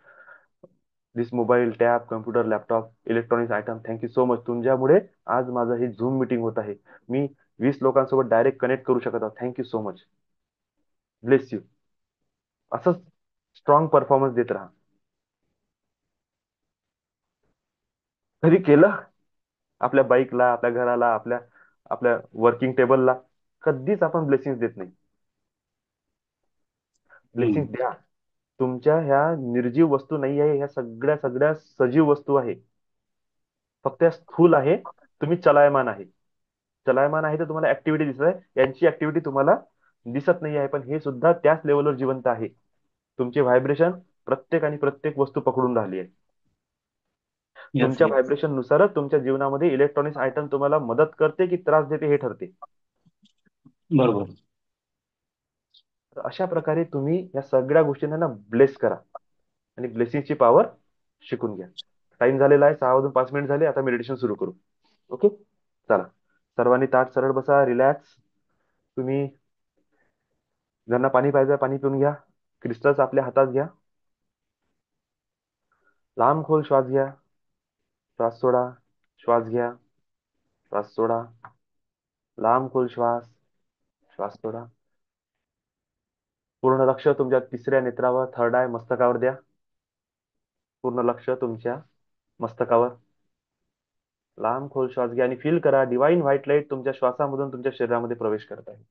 This mobile, tab, computer, laptop, electronics item, thank you so much. तुमच्यामुळे आज माझं ही zoom meeting होत आहे. मी 20 लोकांसोबत direct connect करू शकत आहोत. Thank you so much, bless you. असंच स्ट्रॉंग परफॉर्मन्स देत राहा. कधी केलं? आपल्या बाईकला, आपल्या घराला, आपल्या आपल्या वर्किंग टेबलला कधीच आपण ब्लेसिंग देत नाही. हम्म. ब्लेसिंग द्या. तुमच्या ह्या निर्जीव वस्तू नाही आहे, ह्या सगळ्या सगळ्या सजीव वस्तू आहे. फक्त या स्थूल आहे. तुम्ही चलायमान आहे. चलायमान आहे तर तुम्हाला ऍक्टिव्हिटी दिसत आहे, यांची ऍक्टिव्हिटी तुम्हाला दिसत नाही आहे, पण हे सुद्धा त्याच लेवलवर जिवंत आहे. तुमचे व्हायब्रेशन प्रत्येक आणि प्रत्येक वस्तू पकडून राहिली आहे. येस तुमच्या येस. व्हायब्रेशन नुसारच तुमच्या जीवनामध्ये इलेक्ट्रॉनिक्स आयटम तुम्हाला मदत करते की त्रास देते हे ठरते. बरोबर. तर अशा प्रकारे तुम्ही या सगळ्या गोष्टींना ना ब्लेस करा आणि ब्लेसिंगची पॉवर शिकून घ्या. टाइम झालेला आहे, 6 वाजून 5 मिनिट झाले. आता मेडिटेशन सुरू करू. ओके, चला. सर्वांनी ताट सरळ बसा, रिलॅक्स. तुम्ही ज्यांना पाणी पाहिजे पाणी पिऊन घ्या. क्रिस्टल्स आपल्या हातात घ्या. लांब खोल श्वास घ्या, श्वास सोडा, श्वास घ्या, श्वास सोडा. लांब खोल श्वास, श्वास सोडा. पूर्ण लक्ष तुमच्या तिसऱ्या नेत्रावर, थर्ड आय मस्तकावर द्या. पूर्ण लक्ष तुमच्या मस्तकावर. लांब खोल श्वास घ्या आणि फील करा डिवाइन व्हाईट लाईट तुमच्या श्वासामधून तुमच्या शरीरामध्ये प्रवेश करत आहे.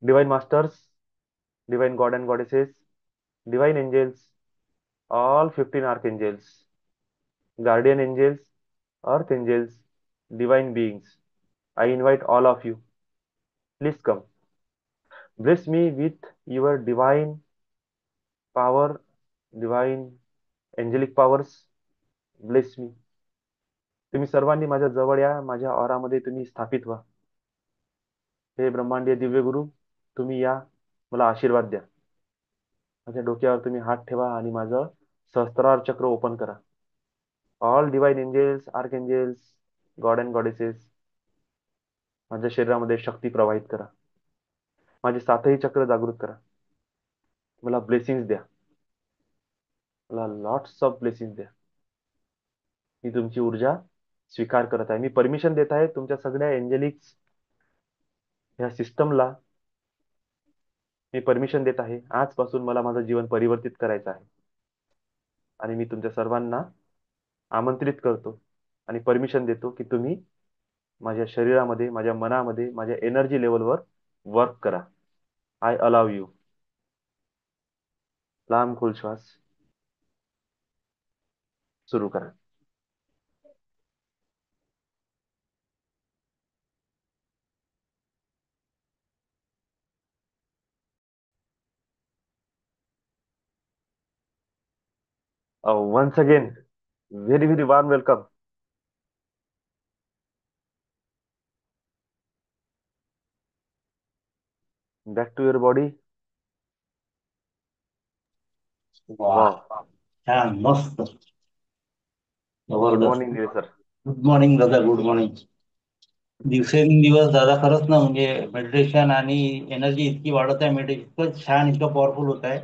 Divine masters, divine god and goddesses, divine angels, all 15 archangels, guardian angels, earth angels, divine beings, I invite all of you. Please come. Bless me with your divine power, divine angelic powers. Bless me. तुम्ही सर्वांनी माझ्या जवळ या, माझ्या ऑरामध्ये तुम्ही स्थापित व्हा. हे ब्रह्मांडीय दिव्य गुरु, तुम्ही या, मला आशीर्वाद द्या. माझ्या डोक्यावर तुम्ही हात ठेवा आणि माझं सहस्त्रार चक्र ओपन करा. All divine angels, archangels, god and goddesses, माझ्या शरीरामध्ये शक्ती प्रवाहित करा. माझे सातही चक्र जागृत करा. मला ब्लेसिंग्स द्या. मला लॉट्स ऑफ ब्लेसिंग्स द्या. मी तुमची ऊर्जा स्वीकार करत आहे. मी परमिशन देत आहे तुमच्या सगळ्या एंजेलिक्स ह्या सिस्टमला. मी परमिशन देत आहे, आजपासून मला माझं जीवन परिवर्तित करायचं आहे. आणि मी तुमच्या सर्वांना आमंत्रित करतो आणि परमिशन देतो की तुम्ही माझ्या शरीरामध्ये, माझ्या मनामध्ये, माझ्या एनर्जी लेवलवर वर्क करा. I allow you. लांब खोल श्वास सुरू करा. Once again, very, very warm welcome back to your body. वा. Wow. छान, मस्त, Good जबरदस्त. morning, Nire sir. Good morning दादा, गुड मॉर्निंग. दिवसेंदिवस दादा खरंच ना, म्हणजे मेडिटेशन आणि एनर्जी इतकी वाढत आहे, मेडिटेशन इतकं छान, इतकं पॉवरफुल होत आहे.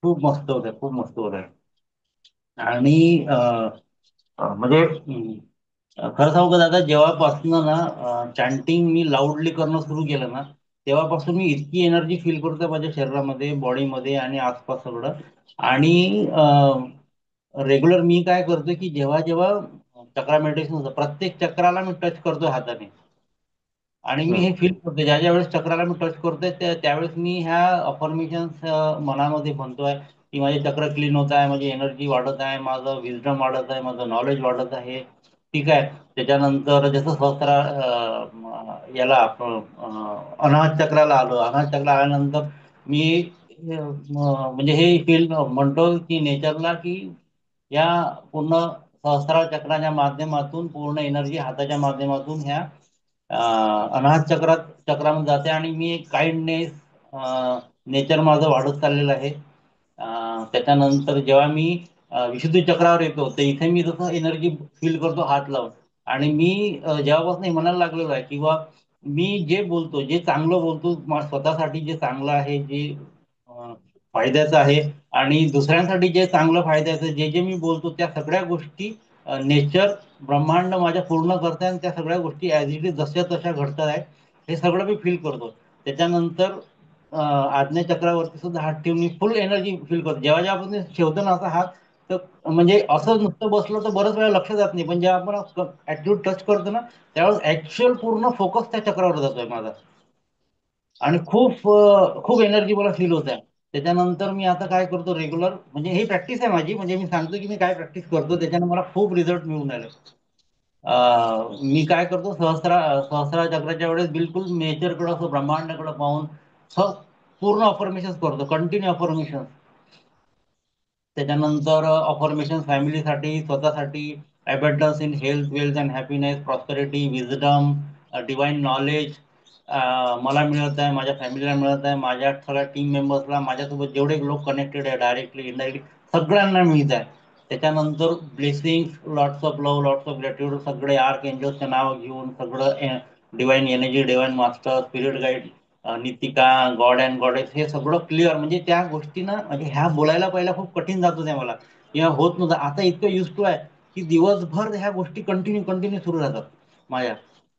खूप मस्त होत आहे, खूप मस्त होत आहे. आणि म्हणजे खरं सांगू का दादा, जेव्हापासनं ना चॅन्टिंग मी लाऊडली करणं सुरू केलं ना, तेव्हापासून मी इतकी एनर्जी फील करतोय माझ्या शरीरामध्ये, बॉडीमध्ये आणि आसपास सगळं. आणि रेग्युलर मी काय करतोय की जेव्हा जेव्हा चक्रा मेडिटेशन होतं, प्रत्येक चक्राला मी टच करतोय हाताने. आणि मी हम्म. हे फील करतोय, ज्या ज्या वेळेस चक्राला मी टच करतोय त्यावेळेस मी ह्या अफर्मेशन्स मनामध्ये म्हणतोय की माझे चक्र क्लीन होत आहे, माझी एनर्जी वाढत आहे, माझं विजडम वाढत आहे, माझं नॉलेज वाढत आहे. ठीक आहे. त्याच्यानंतर जसं सहस्रा याला अनाहत चक्राला आलो, अनाहत चक्र आल्यानंतर मी म्हणजे हे फील म्हणतो की नेचरला की या पूर्ण सहस्रार चक्राच्या माध्यमातून पूर्ण एनर्जी हाताच्या माध्यमातून ह्या अनाहत चक्रामध्ये जाते आणि मी एक काइंडनेस नेचर माझं वाढत चाललेलं आहे. त्याच्यानंतर जेव्हा मी विशुद्धी चक्रावर येतो तर इथे मी जसं एनर्जी फील करतो हात लावून. आणि मी जेव्हापासून हे म्हणायला लागलेलो आहे किंवा मी जे बोलतो, जे चांगलं बोलतो स्वतःसाठी, जे चांगलं आहे, जे फायद्याचं आहे आणि दुसऱ्यांसाठी जे चांगलं फायद्याचं, जे जे मी बोलतो त्या सगळ्या गोष्टी नेचर, ब्रह्मांड माझ्या पूर्ण करते आणि त्या सगळ्या गोष्टी ॲज इट इज जशा तशा घडत आहे, हे सगळं मी फील करतो. त्याच्यानंतर आज्ञा चक्रावरती सुद्धा हात ठेवून मी फुल एनर्जी फील करतो. जेव्हा जेव्हा आपण ठेवतो ना असा हात, तर म्हणजे असं नुसतं बसलो तर बरंच वेळा लक्ष जात नाही, पण जेव्हा आपण ऍटिट्यूड टच करतो ना, त्यावेळेस ऍक्च्युअल पूर्ण फोकस त्या चक्रावर जातोय माझा, आणि खूप एनर्जी मला फील होत आहे. त्याच्यानंतर मी आता काय करतो रेग्युलर, म्हणजे ही प्रॅक्टिस आहे माझी, म्हणजे मी सांगतो की मी काय प्रॅक्टिस करतो, त्याच्याने मला खूप रिझल्ट मिळून आले. मी काय करतो, सहस्रा चक्राच्या वेळेस बिलकुल नेचरकडे, असं ब्रह्मांडाकडे पाहून पूर्ण अफर्मेशन करतो, कंटिन्यू अफर्मेशन. त्याच्यानंतर अफर्मेशन फॅमिलीसाठी, स्वतःसाठी, abundance in health, wealth and happiness, prosperity, wisdom, divine knowledge मला मिळत आहे, माझ्या फॅमिलीला मिळत आहे, माझ्या सगळ्या टीम मेंबर्सला, माझ्यासोबत जेवढे लोक कनेक्टेड आहे डायरेक्टली इनडायरेक्टली सगळ्यांना मिळत आहे. त्याच्यानंतर blessing, lots of love, lots of gratitude, सगळे आर्क एंजल्सचे नाव घेऊन, सगळं divine energy, divine master, spirit guide, Nitika, God and goddess, हे सगळं क्लिअर. म्हणजे त्या गोष्टीनं, म्हणजे ह्या बोलायला पहिला खूप कठीण जात होत्या मला, किंवा होत नव्हतं. आता इतकं युज टू आहे की दिवसभर ह्या गोष्टी कंटिन्यू कंटिन्यू सुरू राहतात माझ्या.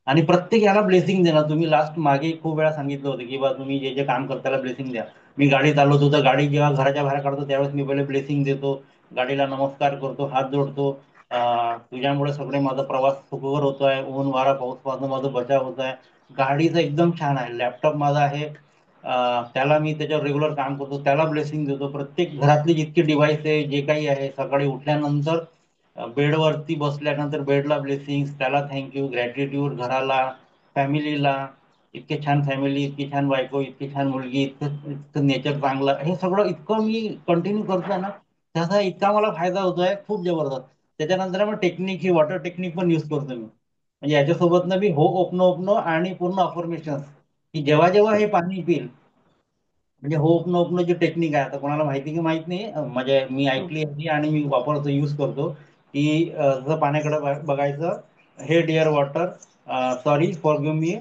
आणि प्रत्येक याला ब्लेसिंग देणार. तुम्ही लास्ट मागे खूप वेळा सांगितलं होतं की बा तुम्ही जे जे काम करता त्याला ब्लेसिंग द्या. मी गाडी चालवतो तर गाडी जेव्हा घराच्या बाहेर काढतो त्यावेळेस मी पहिले ब्लेसिंग देतो, गाडीला नमस्कार करतो, हात जोडतो. तुझ्यामुळे सगळे माझा प्रवास सुखकर होतोय, ऊन वारा पाऊस पासून माझा बचाव होत आहे. गाडीचं एकदम छान आहे. लॅपटॉप माझा आहे, त्याला मी त्याच्यावर रेग्युलर काम करतो, त्याला ब्लेसिंग देतो. प्रत्येक घरातली जितकी डिव्हाइस आहे, जे काही आहे, सकाळी उठल्यानंतर बेडवरती बसल्यानंतर बेडला ब्लेसिंग, त्याला थँक्यू, ग्रॅटिट्यूड, घराला, फॅमिलीला, इतके छान फॅमिली, इतकी छान बायको, इतकी छान मुलगी, इतकं इतकं नेचर चांगलं, हे सगळं इतकं मी कंटिन्यू करतोय ना, त्याचा इतका मला फायदा होतोय खूप जबरदस्त. त्याच्यानंतर मग टेक्निक, ही वॉटर टेक्निक पण यूज करतो मी. म्हणजे याच्यासोबत ना मी हो ओपनो ओपनो आणि पूर्ण अफर्मेशन, की जेव्हा जेव्हा हे पाणी पिईल, म्हणजे हो ओपनो ओपनो जी टेक्निक आहे, आता कोणाला माहिती की माहित नाही, म्हणजे मी हम्म. ऐकली आहे आणि मी वापरतो, यूज करतो. की जसं पाण्याकडे बघायचं, हे dear water, sorry, forgive me,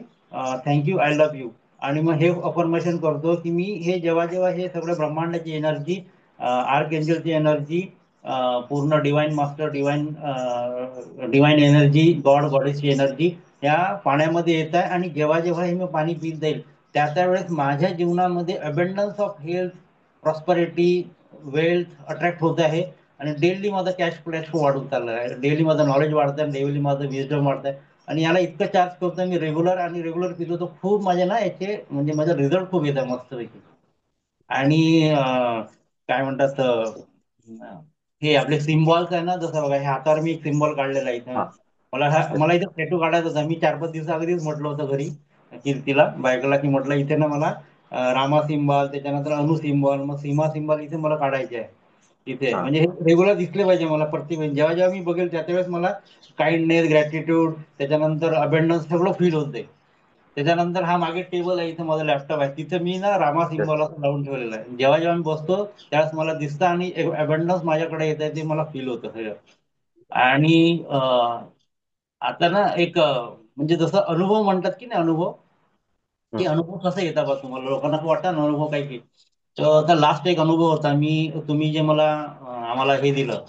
thank you, I love you. आणि मग हे अफर्मेशन करतो की मी हे जेव्हा जेव्हा हे सगळं ब्रह्मांडाची एनर्जी, आर्क एंजलची एनर्जी, पूर्ण divine master, divine energy, God गॉडेसची एनर्जी या पाण्यामध्ये येत आहे, आणि जेव्हा जेव्हा हे मी पाणी पित जाईल त्या त्यावेळेस माझ्या जीवनामध्ये abundance of health, prosperity, wealth attract होत आहे. आणि डेली माझा कॅश फ्लॅश वाढून चालला आहे, डेली माझं नॉलेज वाढत आहे, डेली माझं विजडम वाढत आहे. आणि याला इतकं चार्ज करतो मी रेग्युलर, आणि रेग्युलर पितो तर खूप माझे ना याचे, म्हणजे माझा रिझल्ट खूप येत आहे मस्तपैकी. आणि काय म्हणतात, हे आपले सिम्बॉल्स आहे ना, जसं बघा, हे हातावर मी एक सिम्बॉल काढलेला आहे इथं. हा. येस. मला इथं टॅटू काढायचा होता. मी 4-5 दिवसाआधीच म्हटलं होतं घरी कीर्तीला, बायकोला, की म्हटलं इथे ना मला रामा सिम्बॉल, त्याच्यानंतर अनु सिम्बॉल, मग सीमा सिम्बॉल इथे मला काढायचे आहे इथे. हा. म्हणजे हे रेग्युलर दिसले पाहिजे मला प्रत्येक वेळी. जेव्हा जेव्हा मी बघेल त्या त्यावेळेस मला काइंडनेस, ग्रॅटिट्यूड, त्याच्यानंतर अबंडन्स सगळं फील होते. त्याच्यानंतर हा मागे टेबल आहे, इथं माझं लॅपटॉप आहे, तिथं मी ना रामा येस. सिम्बॉल असं लावून ठेवलेलं आहे. जेव्हा जेव्हा मी बसतो त्यावेळेस मला दिसतं, आणि अबंडन्स माझ्याकडे येत आहे ते मला फील होतं सगळं. आणि आता ना एक म्हणजे जसं अनुभव म्हणतात की नाही, अनुभव, की हम्म. अनुभव कसं येतात बा तुम्हाला, लोकांना असं वाटतं ना अनुभव काय की. तर आता लास्ट एक अनुभव होता, तुम्ही जे मला आम्हाला हे दिलं,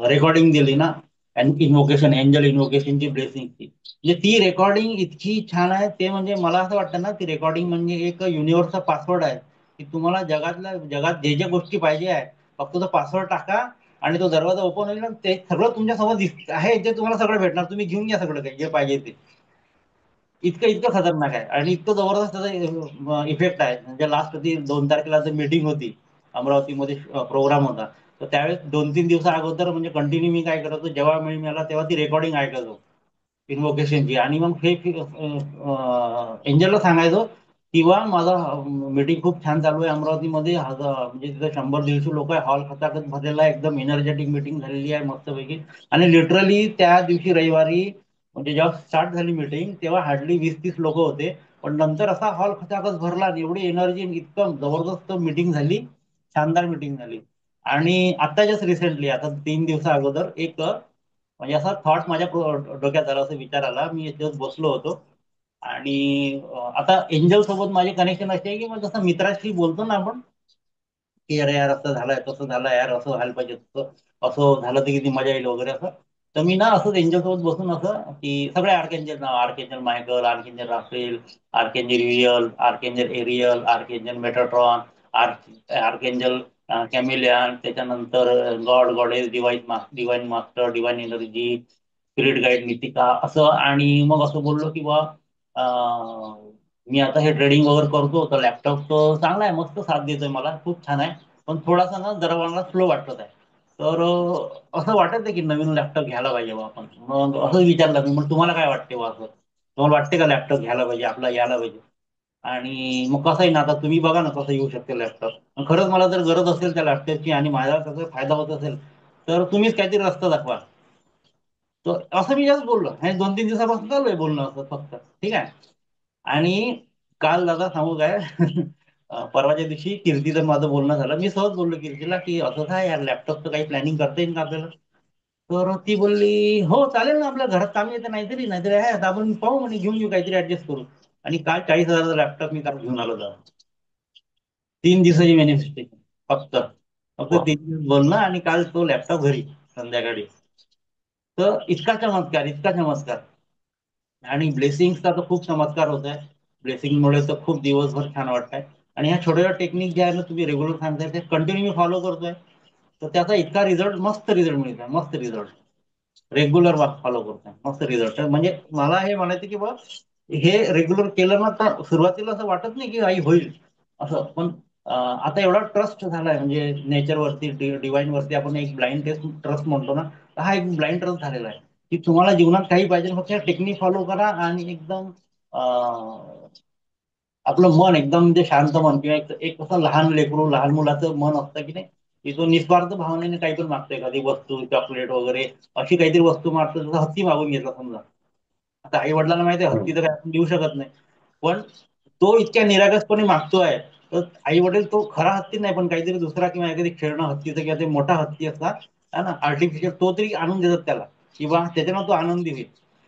रेकॉर्डिंग दिली ना, इन्व्होकेशन, एंजल इन्व्होकेशनची, ब्लेसिंगची, म्हणजे ती रेकॉर्डिंग इतकी छान आहे. ते म्हणजे मला असं वाटतं ना, ती रेकॉर्डिंग म्हणजे एक युनिव्हर्सचा पासवर्ड आहे, की तुम्हाला जगात जे जे गोष्टी पाहिजे आहे, फक्त तो पासवर्ड टाका आणि तो दरवाजा ओपन होईल ना, ते सगळं तुमच्यासोबत आहे, ते तुम्हाला सगळं भेटणार. तुम्ही घेऊन घ्या सगळं काही जे पाहिजे ते. इतकं इतकं खतरनाक आहे, आणि इतकं जबरदस्त त्याचा इफेक्ट आहे. म्हणजे लास्ट ती 2 तारखेला जर मीटिंग होती अमरावतीमध्ये, प्रोग्राम होता, तर त्यावेळेस 2-3 दिवसा अगोदर म्हणजे कंटिन्यू मी काय करायचो, जेव्हा वेळ मिळाला तेव्हा ती रेकॉर्डिंग ऐकायचो इन्व्होकेशनची. आणि मग हे एंजलला सांगायचो किंवा माझा मीटिंग खूप छान चालू आहे अमरावतीमध्ये, म्हणजे तिथे 100-150 लोक आहे, हॉल खचाखच भरलेला आहे, एकदम एनर्जेटिक मीटिंग झालेली आहे मस्तपैकी. आणि लिटरली त्या दिवशी रविवारी, म्हणजे जेव्हा स्टार्ट झाली मीटिंग तेव्हा हार्डली 20-30 लोक होते, पण नंतर असा हॉल खचाखच भरला आणि एवढी एनर्जी, इतकं जबरदस्त मीटिंग झाली, शानदार मीटिंग झाली. आणि आता जस्ट रिसेंटली, आता 3 दिवसा अगोदर एक म्हणजे असा थॉट माझ्या डोक्यात आला, असा विचार आला, मी याच्यावर बसलो होतो. आणि आता एंजल सोबत माझे कनेक्शन असे आहे की मग जसं मित्राशी बोलतो ना आपण, की अरे यार असं झालंय, तसं झालं यार, असं व्हायला पाहिजे, तसं असं झालं तर किती मजा येईल वगैरे असं. तर मी ना असंच एंजल सोबत बसून असं, की सगळे आर्केंजल नाव, archangel Michael, archangel Raphael, archangel रियल, archangel Ariel, archangel Metatron, archangel कॅमेलियन, त्याच्यानंतर God goddess, divine master, divine energy, spirit guide, मिथिका, असं. आणि मग असं बोललो की बा मी आता हे ट्रेडिंग वगैरे करतो, तर लॅपटॉप तर चांगला आहे, मस्त साथ देतोय मला, खूप छान आहे. पण थोडासा ना जरा मला स्लो वाटत आहे. तर असं वाटत आहे की नवीन लॅपटॉप घ्यायला पाहिजे बा आपण. मग असं विचारलं मी, मग तुम्हाला काय वाटते बा असं? तुम्हाला वाटते का लॅपटॉप घ्यायला पाहिजे, आपला घ्यायला पाहिजे? आणि मग कसं आहे ना, आता तुम्ही बघा ना कसं येऊ शकते लॅपटॉप. खरंच मला जर गरज असेल त्या लॅपटॉपची आणि माझा त्याचा फायदा होत असेल, तर तुम्हीच काहीतरी रस्ता दाखवा. तर असं मी जास्त बोललो, हे 2-3 दिवसापासून चालू आहे बोलणं असं फक्त. ठीक आहे. आणि काल दादा सांगू काय, परवाच्या दिवशी कीर्तीचं माझं बोलणं झालं. मी सहज बोललो कीर्तीला की असं काय यार, लॅपटॉपचं काही प्लॅनिंग करता येईल का आपल्याला? तर ती बोलली हो चालेल ना, आपल्या घरात काम येतं, नाहीतरी नाहीतरी आहे आता, आपण पाहू म्हणे, घेऊन येऊ काहीतरी ऍडजस्ट करू. आणि काल 40,000चा लॅपटॉप मी काल घेऊन आलो होता. 3 दिवसाची मॅन्युफॅक्चरिंग फक्त. फक्त वा. 3 दिवस बोलणं आणि काल तो लॅपटॉप घरी संध्याकाळी. तर इतका चमत्कार, इतका चमत्कार. आणि ब्लेसिंगचा तर खूप चमत्कार होत आहे. ब्लेसिंगमुळे तर खूप दिवसभर छान वाटतंय. आणि ह्या छोट्या टेक्निक ज्या आहे ना, तुम्ही रेग्युलर सांगताय ते कंटिन्यू मी फॉलो करतोय. तर त्याचा इतका रिझल्ट, मस्त रिझल्ट मिळतोय, मस्त रिझल्ट. रेग्युलर फॉलो करतोय, मस्त रिझल्ट. म्हणजे मला हे म्हणायचं की बा, हे रेग्युलर केलं ना, तर सुरुवातीला असं वाटत नाही की आई होईल असं. पण आता एवढा ट्रस्ट झालाय, म्हणजे नेचरवरती, डिवाइन वरती, आपण एक ब्लाइंड टेस्ट ट्रस्ट म्हणतो ना, तर हा एक ब्लाइंड ट्रस्ट झालेला आहे. की तुम्हाला जीवनात काही पाहिजे, फक्त टेक्निक फॉलो करा आणि एकदम आपलं मन एकदम म्हणजे शांत मन, किंवा एक कसं लहान लेकरू, लहान मुलाचं मन असतं की नाही, की तो निस्वार्थ भावनेने काही पण मागतो, एखादी वस्तू, चॉकलेट वगैरे, अशी काहीतरी वस्तू मागतो. जसं हत्ती मागून घेतला समजा. आता आई वडिलांना माहिती आहे हम्म. हत्ती तर काय आपण देऊ शकत नाही. पण तो इतक्या निरागसपणे मागतोय, तर आई वडील तो खरा हत्ती नाही, पण काहीतरी दुसरा, किंवा एखादी खेळणं हत्तीचं, किंवा ते मोठा हत्ती असला है ना, आर्टिफिशियल, तो तरी आणून देतात त्याला, किंवा त्याच्यानं तो आनंदी होईल.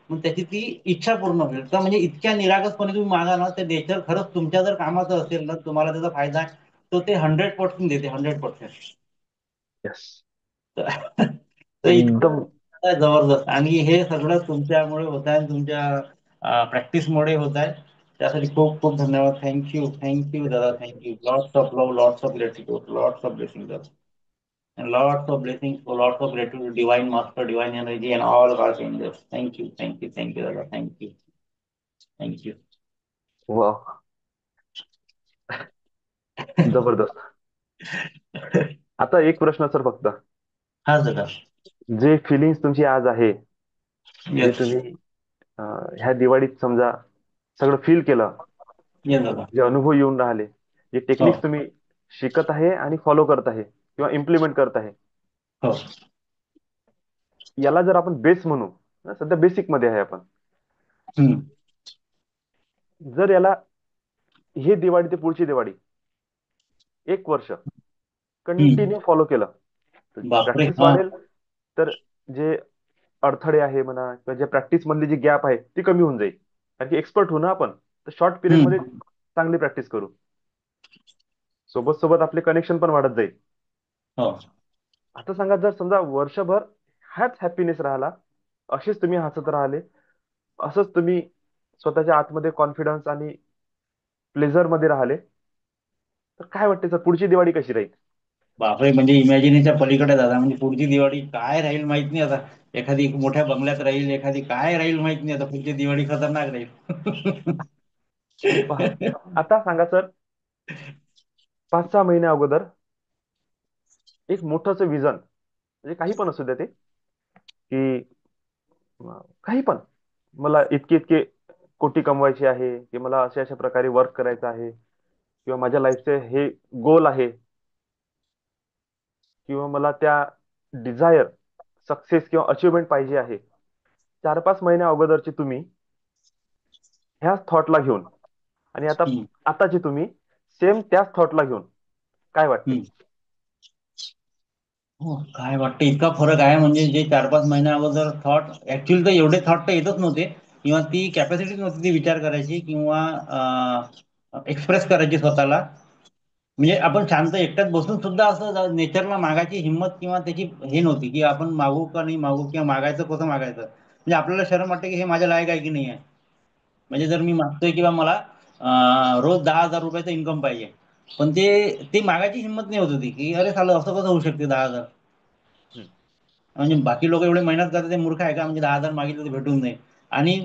मग त्याची ती इच्छा पूर्ण होईल. तर म्हणजे इतक्या निरागसपणे तुम्ही मागा ना, ते नेचर खरंच तुमच्या जर कामाचं असेल ना, तुम्हाला त्याचा फायदा आहे, तर ते 100% देते, 100%. येस. तर एकदम. इतकं जबरदस्त. आणि हे सगळं तुमच्यामुळे होत आहे, तुमच्या प्रॅक्टिसमुळे होत आहे. त्यासाठी खूप खूप धन्यवाद. थँक्यू, थँक्यू दादा, thank you. Lots of love, lots of gratitude, lots of blessing दादा. And lots of blessings, lots of gratitude to Divine Master, Divine Energy, and all archangels. Thank you, thank you, thank you, Dada. Thank you, thank you. वा. जबरदस्त. आता एक प्रश्न sir फक्त, हा दादा. जे फिलिंग्स तुमची आज आहे, जे येस. तुम्ही ह्या दिवाळीत समजा सगळं फील केलं, येस दादा. जे अनुभव येऊन राहिले, जे हो. टेक्निक्स तुम्ही शिकत आहे आणि फॉलो करत आहे किंवा इम्प्लिमेंट करत आहे, हो. याला जर आपण बेस म्हणू, सध्या बेसिक मध्ये आहे आपण, हम्म. जर याला ही दिवाळी ते पुढची दिवाळी 1 वर्ष हम्म. कंटिन्यू फॉलो केलं, तर बापरे, प्रॅक्टिस हा. वाढेल. तर जे अडथळे आहे म्हणा, किंवा जे प्रॅक्टिस मधली जी गॅप आहे ती कमी होऊन जाईल. कारण की एक्सपर्ट होऊ ना आपण, तर शॉर्ट पिरियड मध्ये हम्म. चांगली प्रॅक्टिस करू. सोबत सोबत आपले कनेक्शन पण वाढत जाईल. हो. आता सांगा, जर समजा वर्षभर हाच हॅपीनेस राहिला, असेच तुम्ही हसत राहिले, असंच तुम्ही स्वतःच्या आतमध्ये कॉन्फिडन्स आणि प्लेझर मध्ये राहिले, तर काय वाटते सर पुढची दिवाळी कशी राहील? बापरे, म्हणजे इमॅजिनेच्या पलीकडे दादा. म्हणजे पुढची दिवाळी काय राहील माहित नाही आता. एखादी मोठ्या बंगल्यात राहील, एखादी काय राहील माहित नाही आता. पुढची दिवाळी खतरनाक राहील. पहा, आता सांगा सर, 5-6 महिन्या अगोदर एक मोठंसं विजन, म्हणजे काही पण असू द्या ते, की काही पण, मला इतके इतके कोटी कमवायचे आहे, की मला अशा अशा प्रकारे वर्क करायचं आहे, किंवा माझ्या लाईफचे हे गोल आहे, किंवा मला त्या डिझायर सक्सेस किंवा अचिव्हमेंट पाहिजे आहे. 4-5 महिन्या अगोदरची तुम्ही ह्याच थॉटला घेऊन, आणि आता हम्म. आताची तुम्ही सेम त्याच थॉटला घेऊन, काय वाटते? हम्म. हो, काय वाटतं, इतका फरक आहे. म्हणजे जे 4-5 महिन्या अगोदर थॉट, ऍक्च्युअली तर एवढे थॉट तर येतच नव्हते, किंवा ती कॅपॅसिटी नव्हती ती विचार करायची, किंवा एक्सप्रेस करायची स्वतःला. म्हणजे आपण शांत एकट्यात बसून सुद्धा असं नेचरला मागायची हिंमत, किंवा त्याची हे नव्हती, की आपण मागू का नाही मागू, किंवा मागायचं कसं मागायचं. म्हणजे आपल्याला शरम वाटते की हे माझ्या लायक आहे की नाही आहे. म्हणजे जर मी मागतोय किंवा मला रोज 10,000 रुपयाचं इन्कम पाहिजे, पण ते मागायची हिंमत नाही होत होती, की अरे सालं असं कसं होऊ शकते 10,000. हम्म. म्हणजे बाकी लोक एवढे मेहनत करतात, ते मूर्ख आहे का, म्हणजे 10,000 मागितलं तर भेटून नाही. आणि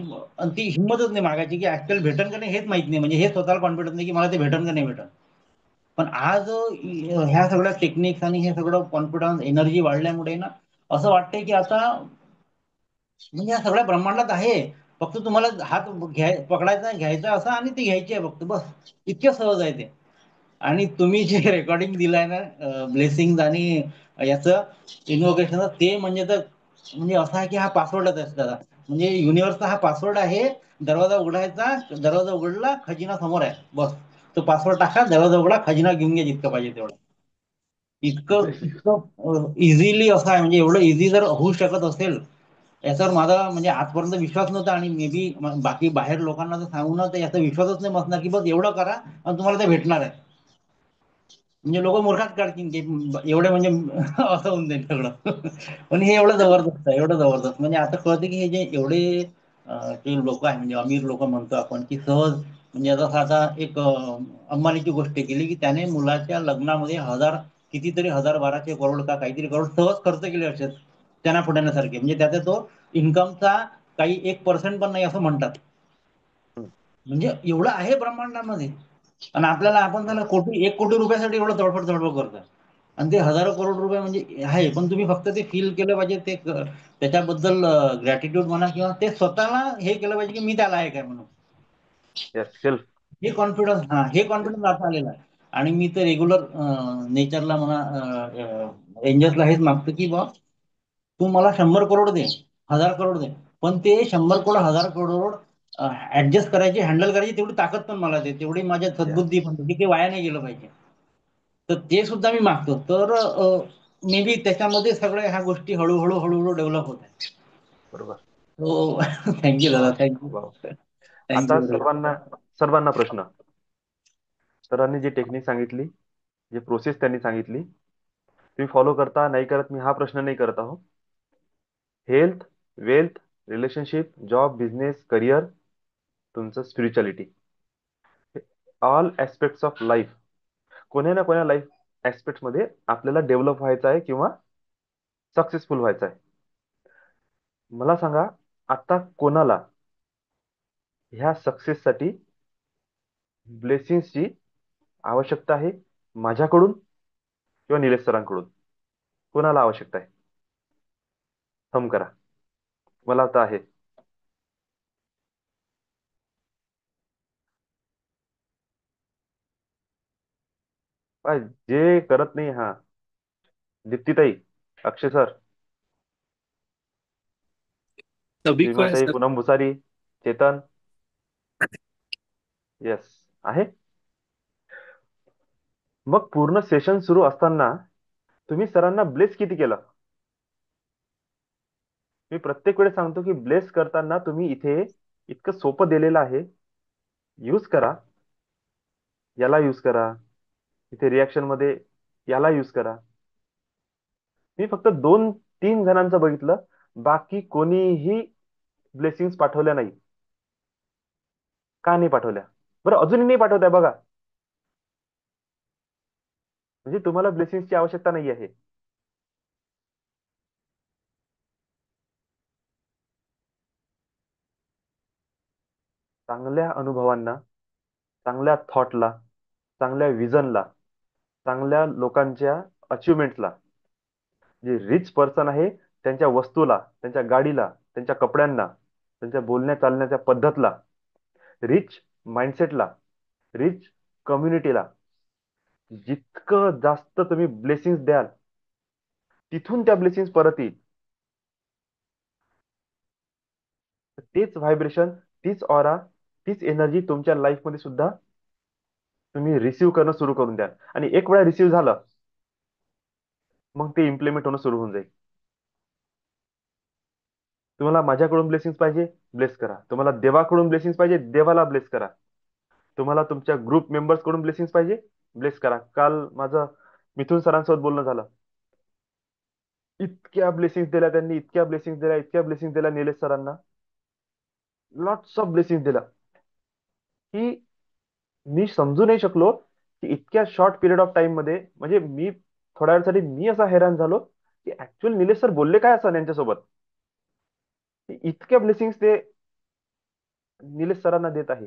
ती हिंमतच नाही मागायची, की ऍक्च्युअल भेटन का नाही हेच माहित नाही, म्हणजे हे स्वतःला कॉन्फिडन्स नाही की मला ते भेटन का नाही भेटन. पण आज ह्या सगळ्या टेक्निक्स आणि हे सगळं कॉन्फिडन्स एनर्जी वाढल्यामुळे ना, असं वाटतंय की आता म्हणजे या सगळ्या ब्रह्मांडात आहे. फक्त तुम्हाला हात पकडायचा घ्यायचा असा आणि ते घ्यायचे आहे फक्त, बस. इतकं सहज आहे ते. आणि तुम्ही जे रेकॉर्डिंग दिलाय ना, ब्लेसिंग आणि याचं इन्व्होकेशन, ते म्हणजे तर म्हणजे असं आहे की हा पासवर्डच आहे दादा. म्हणजे युनिव्हर्सचा हा पासवर्ड आहे. दरवाजा उघडायचा, दरवाजा उघडला, खजिना समोर आहे, बस. तो पासवर्ड टाका, दरवाजा उघडा, खजिना घेऊन घ्या जितकं पाहिजे तेवढं. इतकं इतकं इझिली असं आहे, म्हणजे एवढं इझी जर होऊ शकत असेल, याच्यावर माझा म्हणजे आजपर्यंत विश्वास नव्हता. आणि मे बी बाकी बाहेर लोकांना जर सांगू ना, तर याचा विश्वासच नाही बसणार, की बस एवढं करा आणि तुम्हाला ते भेटणार आहे. म्हणजे लोक मूर्खात काढतील की एवढे म्हणजे असं होऊन जाईल सगळं. पण हे एवढं जबरदस्त आहे, एवढं जबरदस्त. म्हणजे आता कळते की हे जे एवढे जे लोक आहे, म्हणजे अमीर लोक म्हणतो आपण, की सहज म्हणजे जसं आता एक अंबानीची गोष्ट केली, की त्याने मुलाच्या लग्नामध्ये कितीतरी हजार 1200 करोड का काहीतरी करोड सहज खर्च केले असेल, त्यांना फुटण्यासारखे. म्हणजे त्याचा तो इन्कमचा काही 1% पण नाही असं म्हणतात. हम्म. म्हणजे एवढं आहे ब्रह्मांडामध्ये. आणि आपल्याला आपण त्याला कोटी 1 कोटी रुपयासाठी एवढं तडफड करतो. आणि ते हजारो करोड रुपये म्हणजे आहे, पण तुम्ही फक्त ते फील केलं पाहिजे, त्याच्याबद्दल ग्रॅटिट्यूड म्हणा, किंवा ते स्वतःला हे केलं पाहिजे की मी त्याला आहे काय म्हणून. Yes, self. हे कॉन्फिडन्स, हा हे कॉन्फिडन्स आता आलेला आहे. आणि मी तर रेग्युलर नेचरला म्हणा, एंजल्सला हेच मागतो की बा, तू मला 100 करोड दे, 1000 करोड दे, पण ते 100 करोड 1000 करोड ऍडजस्ट करायची, हँडल करायची तेवढी ताकद पण मला दे, तेवढी माझ्या येस. सद्बुद्धी पण दे, की ते वाया नाही गेलं पाहिजे. तर ते सुद्धा मी मागतो. तर मे बी त्याच्यामध्ये सगळ्या ह्या गोष्टी हळूहळू हळूहळू डेव्हलप होत आहेत. बरोबर. हो. थँक्यू दादा, वा. थँक्यू. वा. आता थँक्यू. सर्वांना सर्वांना प्रश्न. सरांनी जी टेक्निक सांगितली, जी प्रोसेस त्यांनी सांगितली, तुम्ही फॉलो करता नाही करत, मी हा प्रश्न नाही करत आहो. Health, wealth, relationship, job, business, career, तुमचं spirituality, all aspects of life, कोण्या ना कोण्या लाईफ ऍस्पेक्ट मध्ये आपल्याला डेव्हलप व्हायचं आहे किंवा सक्सेसफुल व्हायचं आहे. मला सांगा, आता कोणाला ह्या सक्सेससाठी ब्लेसिंग्सची आवश्यकता आहे? माझ्याकडून किंवा निलेश सरांकडून? कोणाला आवश्यकता आहे? थंब करा. मला आता आहे. पाय, जे करत नाही, हा. दीप्तीताई, अक्षय सर, सभी को है सीमाताई, सर। पूनम भुसारी, चेतन. येस, आहे. मग पूर्ण सेशन सुरू असताना तुम्ही सरांना ब्लेस किती केलं? मी प्रत्येक वेळेस सांगतो की ब्लेस करताना तुम्ही इथे इतकं सोपं दिलेलं आहे, यूज करा. याला यूज करा, इथे रिॲक्शन मध्ये याला यूज करा. मी फक्त 2-3 जणांचं बघितलं, बाकी कोणीही ब्लेसिंग्स पाठवल्या नाही. का नाही पाठवल्या बरं? अजूनही नाही पाठवत्या बघा. म्हणजे तुम्हाला ब्लेसिंगची आवश्यकता नाही आहे. चांगल्या अनुभवांना, चांगल्या थॉटला, चांगल्या विजनला, चांगल्या लोकांच्या अचिव्हमेंटला, जे रिच पर्सन आहे त्यांच्या वस्तूला, त्यांच्या गाडीला, त्यांच्या कपड्यांना, त्यांच्या बोलण्या चालण्याच्या पद्धतला, रिच माइंडसेटला, रिच कम्युनिटीला जितकं जास्त तुम्ही ब्लेसिंग्स द्याल, तिथून त्या ब्लेसिंग्स परत येईल. तेच व्हायब्रेशन, तीच ऑरा, तीच एनर्जी तुमच्या लाईफ मध्ये सुद्धा तुम्ही रिसीव्ह करणं सुरू करून द्या. आणि एक वेळा रिसीव्ह झालं, मग ते इम्प्लिमेंट होणं सुरू होऊन जाईल. तुम्हाला माझ्याकडून ब्लेसिंग्स पाहिजे, ब्लेस करा. तुम्हाला देवाकडून ब्लेसिंग्स पाहिजे, देवाला ब्लेस करा. तुम्हाला तुमच्या ग्रुप मेंबर्स कडून ब्लेसिंग्स पाहिजे, ब्लेस करा. काल माझं मिथुन सरांसोबत बोलणं झालं. इतक्या ब्लेसिंग्स दिल्या त्यांनी, इतक्या ब्लेसिंग्स दिल्या, इतक्या ब्लेसिंग्स दिल्या निलेश सरांना. लॉट्स ऑफ ब्लेसिंग्स दिल्या की मी समजू नाही शकलो की इतक्या शॉर्ट पिरियड ऑफ टाइम मध्ये, म्हणजे मी थोड्या वेळासाठी मी असा हैराण झालो की ऍक्च्युअल निलेश सर बोलले काय असं यांच्यासोबत, की इतक्या ब्लेसिंग्स ते निलेश सरांना देत आहे.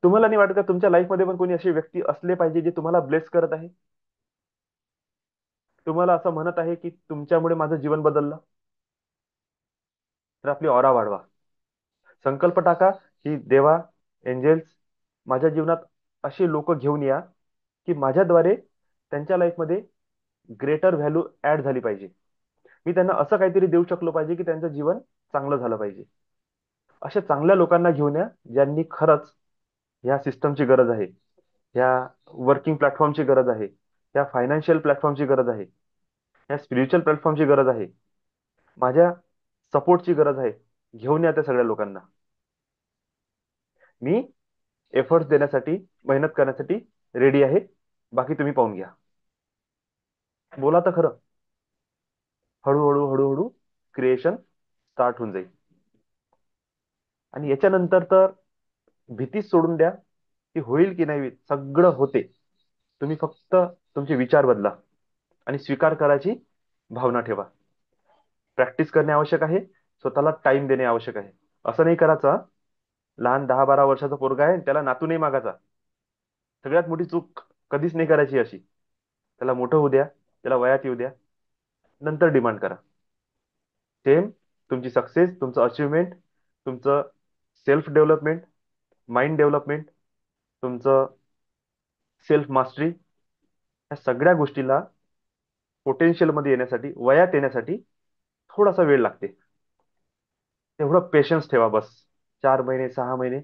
तुम्हाला नाही वाटत का तुमच्या लाईफमध्ये पण कोणी अशी व्यक्ती असले पाहिजे जे तुम्हाला ब्लेस करत आहे, तुम्हाला असं म्हणत आहे की तुमच्यामुळे माझं जीवन बदललं? तर आपली ऑरा वाढवा. संकल्प टाका की देवा, एंजल्स, माझ्या जीवनात अशी लोक घेऊन या की माझ्याद्वारे त्यांच्या लाईफमध्ये ग्रेटर व्हॅल्यू ऍड झाली पाहिजे. मी त्यांना असं काहीतरी देऊ शकलो पाहिजे की त्यांचं जीवन चांगलं झालं पाहिजे. अशा चांगल्या लोकांना घेऊन या ज्यांनी खरंच ह्या सिस्टमची गरज आहे, ह्या वर्किंग प्लॅटफॉर्मची गरज आहे, ह्या फायनान्शियल प्लॅटफॉर्मची गरज आहे, ह्या स्पिरिच्युअल प्लॅटफॉर्मची गरज आहे, माझ्या सपोर्टची गरज आहे. घेऊन या त्या सगळ्या लोकांना. मी एफर्ट्स देण्यासाठी, मेहनत करण्यासाठी रेडी आहे. बाकी तुम्ही पाहून घ्या. बोला तर खरं. हळूहळू हळूहळू क्रिएशन स्टार्ट होऊन जाईल. आणि याच्यानंतर तर भीतीच सोडून द्या की होईल की नाही होईल, सगळं होते. तुम्ही फक्त तुमचे विचार बदला आणि स्वीकार करायची भावना ठेवा. प्रॅक्टिस करणे आवश्यक आहे, स्वतःला टाइम देणे आवश्यक आहे. असं नाही करायचं लहान 10-12 वर्षाचा पोरगा आहे त्याला नातू नाही मागायचा. सगळ्यात मोठी चूक कधीच नाही करायची अशी. त्याला मोठं होऊ द्या, त्याला वयात येऊ द्या, नंतर डिमांड करा. सेम तुमची सक्सेस, तुमचं अचिव्हमेंट, तुमचं सेल्फ डेव्हलपमेंट, माइंड डेव्हलपमेंट, तुमचं सेल्फ मास्टरी, या सगळ्या गोष्टीला पोटेन्शियल मध्ये येण्यासाठी, वयात येण्यासाठी थोडासा वेळ लागते. तेवढं पेशन्स ठेवा बस. 4 महिने 6 महिने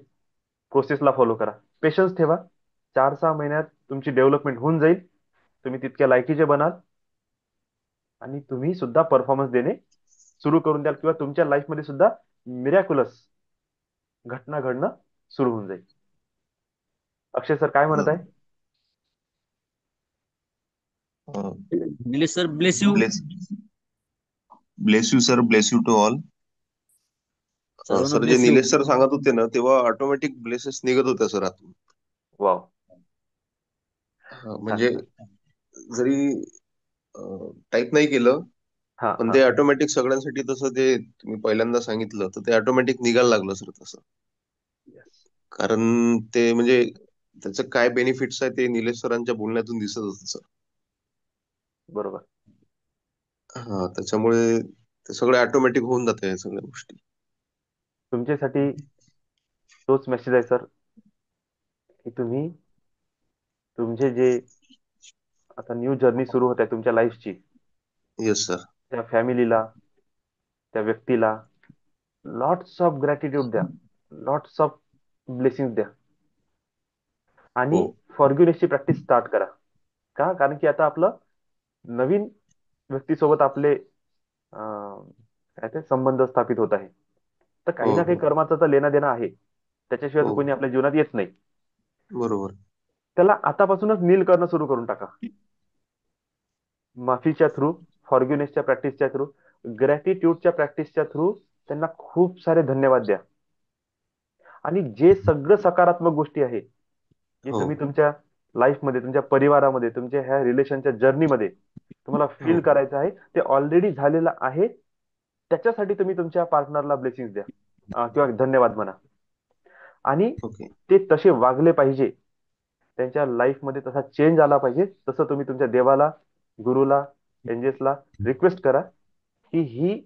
प्रोसेसला फॉलो करा. पेशन्स ठेवा. 4-6 महिन्यात तुमची डेव्हलपमेंट होऊन जाईल. तुम्ही तितक्या लायकीचे बनाल आणि तुम्ही सुद्धा परफॉर्मन्स देणे सुरू करून द्याल, किंवा तुमच्या लाईफमध्ये सुद्धा मिरॅक्युलस घटना घडणं सुरू होऊन जाईल. अक्षय सर काय म्हणत आहे? Nilesh sir, bless you. Bless bless you sir, bless you to all. सर्वांना सर, जे ब्लेस यू. निलेश सर सांगत होते ना, तेव्हा ऑटोमॅटिक ब्लेसेस निघत होत्या सर आतून. वाव, छान म्हणजे छान. जरी टाईप नाही केलं, हा पण हा. ते ऑटोमॅटिक सगळ्यांसाठी तसं ते तुम्ही पहिल्यांदा सांगितलं तर ते ऑटोमॅटिक निघायला लागलं सर तसं. Yes. कारण ते म्हणजे त्याचं काय बेनिफिट्स आहे ते निलेश सरांच्या बोलण्यातून दिसत होतं सर. बरोबर. हा, त्याच्यामुळे ते सगळे ऑटोमॅटिक होऊन जाते या सगळ्या गोष्टी. तुमच्यासाठी तोच मेसेज आहे सर, की तुम्ही तुमचे जे आता न्यू जर्नी सुरू होत आहे तुमच्या लाईफची, येस सर. त्या फॅमिलीला, त्या व्यक्तीला लॉट्स ऑफ ग्रॅटिट्यूड द्या, लॉट्स ऑफ ब्लेसिंग द्या हो आणि फॉरगिवनेसची प्रॅक्टिस स्टार्ट करा. का? कारण की आता आपलं नवीन व्यक्तीसोबत आपले काय ते संबंध स्थापित होत आहे. तर काही हो ना काही हो कर्माचं तर लेणं देणं आहे. त्याच्याशिवाय तर हो, कोणी आपल्या जीवनात येत नाही. बरोबर. त्याला आतापासूनच नील करणं सुरू करून टाका. माफीच्या थ्रू, फॉरगिवनेसच्या प्रॅक्टिसच्या थ्रू, ग्रॅटिट्यूडच्या प्रॅक्टिसच्या थ्रू त्यांना खूप सारे धन्यवाद द्या. आणि जे सगळं सकारात्मक गोष्टी आहे, जे हो तुम्ही तुमच्या लाईफमध्ये, तुमच्या परिवारामध्ये, तुमच्या ह्या रिलेशनच्या जर्नीमध्ये तुम्हाला हो. फील करायचं आहे, ते ऑलरेडी झालेलं आहे. त्याच्यासाठी तुम्ही तुमच्या पार्टनरला ब्लेसिंग द्या, किंवा धन्यवाद म्हणा. आणि ओके. ते तसे वागले पाहिजे, त्यांच्या लाईफमध्ये तसा चेंज आला पाहिजे. तसं तुम्ही तुमच्या देवाला, गुरुला, एंजेल्सला रिक्वेस्ट करा की ही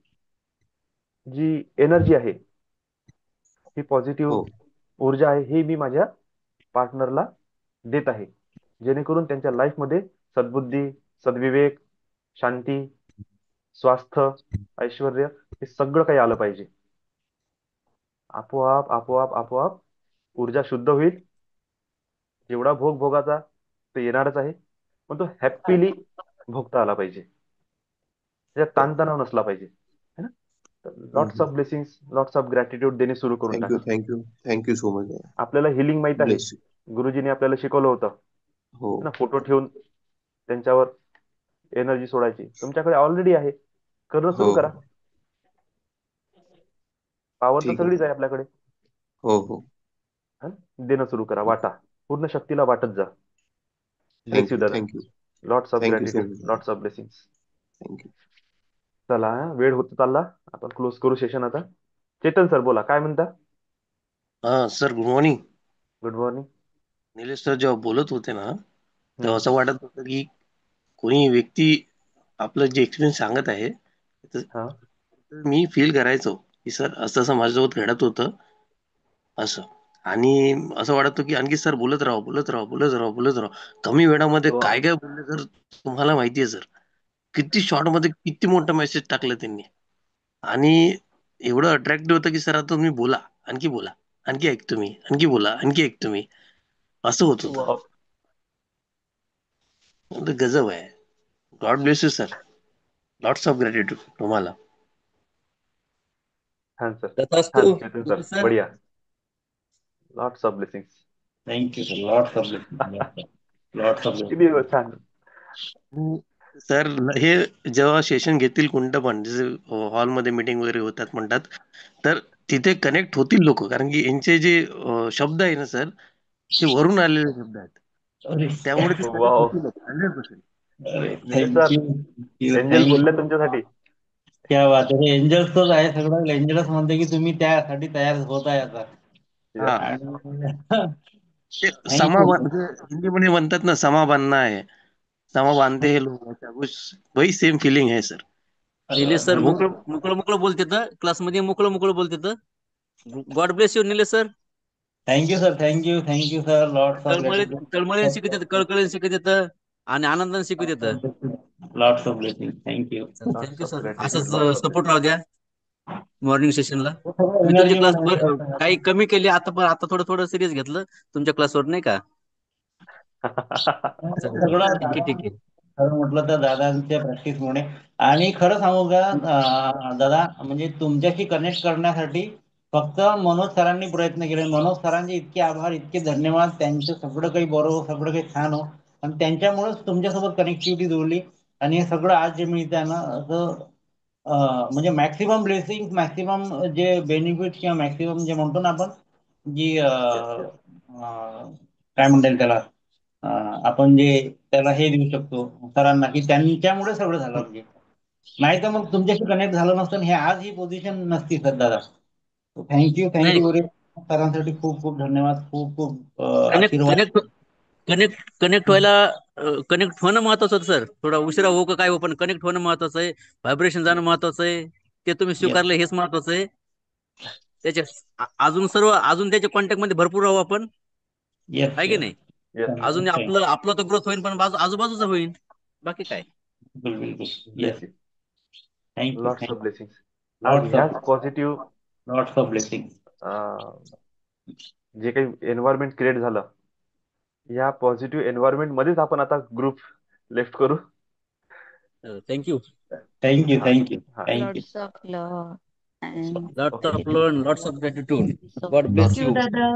जी एनर्जी आहे, ही पॉझिटिव्ह हो ऊर्जा आहे, ही मी माझ्या पार्टनरला देत आहे, जेणेकरून त्यांच्या लाईफमध्ये सद्बुद्धी, सद्विवेक, शांती, स्वास्थ्य, ऐश्वर्य हे सगळं काही आलं पाहिजे. आपोआप आपोआप आपोआप ऊर्जा शुद्ध होईल. जेवढा भोग भोगाचा तो येणारच आहे, पण तो हॅप्पीली भोगता आला पाहिजे. त्याच्यात ताणतणाव नसला पाहिजे, है ना? तर lots of blessings, lots of gratitude देणे सुरू करून थँक्यू, टाका. Thank you, thank you so much. आपल्याला हिलिंग माहित आहे. Bless you. गुरुजीने आपल्याला शिकवलं होतं, हो है ना, फोटो ठेवून त्यांच्यावर एनर्जी सोडायची. तुमच्याकडे ऑलरेडी आहे, करणं हो सुरू करा. हो. पॉवर तर ठीक आहे सगळीच सर. आहे आपल्याकडे. हो हो. हं? देणं सुरू करा, वाटा. पूर्ण शक्तीला वाटत जा. ब्लेस यू थँक्यू दादा. Thank you lots of thank you so gratitude, much. Lots of blessings. Thank you. चला वेळ होत चालला, आपण क्लोज करू सेशन आता. चेतन सर बोला, काय म्हणता? हा sir, good morning. Good morning. Nilesh sir जेव्हा बोलत होते ना, तेव्हा असं वाटत होतं की कोणी व्यक्ती आपलं जे एक्सपिरियन्स सांगत आहे, तर हा तर मी फील करायचो की सर असं असं माझ्यासोबत घडत होतं असं. आणि असं वाटत होतं की आणखी सर बोलत राहा बोलत राहा बोलत राहा बोलत राहा. कमी वेळामध्ये वा. काय काय बोलले सर, तुम्हाला माहिती आहे सर. किती शॉर्ट मध्ये किती मोठा मेसेज टाकला त्यांनी. आणि एवढं अट्रॅक्टिव्ह होतं की सर आता तुम्ही बोला, आणखी बोला, आणखी ऐकतो मी, आणखी बोला, आणखी ऐकतो मी, असं होत होतं. वा. म्हणलं, गजब आहे. God bless you sir. Lots of gratitude तुम्हाला. छान सर. तथास्तु. छान चेतन सर, सर, बढिया. Lots of blessings. Thank you sir. Lots of lots of किती छान. सर हे जेव्हा सेशन घेतील कोणतं पण, जसे हॉलमध्ये मीटिंग वगैरे होतात म्हणतात, तर तिथे कनेक्ट होतील लोक, कारण की यांचे जे शब्द आहे ना सर, ते वरून आलेले शब्द आहेत. त्यामुळे ते कनेक्ट वाव. होतील 100%. निलेश सर, थँक्यू एंजल बोलले थँक्यू. तुमच्यासाठी. क्या बात आहे. एंजल्सच आहे सगळं. एंजल्स म्हणते की तुम्ही त्यासाठी तयार होत आहे आता. Yes. हा, आणि ते समा थँक्यू. म्हणजे हिंदीमध्ये म्हणतात ना, समा बांधना आहे, समा बांधते हे लोक, वही सेम फिलिंग आहे सर. Nilesh sir good. मोकळं मोकळं मोकळं बोलतेत, क्लासमध्ये मोकळं मोकळं बोलतेत. God bless you Nilesh sir. Thank you sir. Thank you sir. Lots of तळमळीत तळमळीने शिकत येतं, कळकळीने शिकत येतं आणि आनंदाने शिकत येतं. Lots of blessing. Thank you. Lots thank you of sir. gratitude, असंच lots of सपोर्ट राहू द्या मॉर्निंग सेशनला. मी तुमचे एनर्जी क्लास मध्ये काही कमी केले आता, पण आता थोडं थोडं सिरियस घेतलं तुमच्या क्लासवर, नाही का? सगळं ठीक आहे, ठीक आहे. खरं म्हटलं तर दादांच्या प्रॅक्टिसमुळे. आणि खरं सांगू का दादा, म्हणजे तुमच्याशी कनेक्ट करण्यासाठी फक्त मनोज सरांनी प्रयत्न केले. मनोज सरांचे इतके आभार, इतके धन्यवाद. त्यांचं सगळं काही बरोबर, सगळं काही छान हो, आणि त्यांच्यामुळेच तुमच्यासोबत कनेक्टिव्हिटी जोडली. आणि हे सगळं आज जे मिळत आहे ना, असं म्हणजे मॅक्सिमम ब्लेसिंग, मॅक्सिमम जे बेनिफिट किंवा मॅक्सिमम जे म्हणतो ना आपण, जी Yes, yes. काय म्हणता येईल त्याला, आपण जे त्याला हे देऊ शकतो सरांना, की त्यांच्यामुळे सगळं झालं. म्हणजे नाही तर मग तुमच्याशी कनेक्ट झालं नसतं आणि हे आज ही पोझिशन नसती सर दादा. नाही, थँक्यू व्हेरी. सरांसाठी खूप खूप धन्यवाद. खूप खूप कनेक्ट आशीर्वाद. कनेक्ट कनेक्ट कनेक्ट व्हायला, कनेक्ट होणं महत्वाचं होतं सर. थोडा उशिरा हो का काय हो, पण कनेक्ट होणं महत्वाचं आहे. व्हायब्रेशन जाणं महत्वाचं आहे. ते तुम्ही येस स्वीकारलं हेच महत्वाचं आहे. त्याच्या अजून सर्व अजून त्याच्या कॉन्टॅक्ट मध्ये भरपूर राहू आपण, येस आहे की येस. नाही? Yes. अजून आपलं आपलं तर ग्रोथ होईल, पण आजूबाजूचं होईल. बाकी काय. बिलकुल बिलकुल. Yes. Bless you. Thank you Lots of thank you. blessings. आज लॉट्स ह्याच of positive lots of blessing. जे काही एन्व्हायरमेंट क्रिएट झालं, या पॉझिटिव्ह एन्व्हायरमेंट मध्येच आपण आता ग्रुप लेफ्ट करू. थँक्यू. थँक्यू हा थँक्यू हा. Thank you. Lots of love and lots okay. Of love, lots of gratitude. so God bless thank lots you, you. Dada.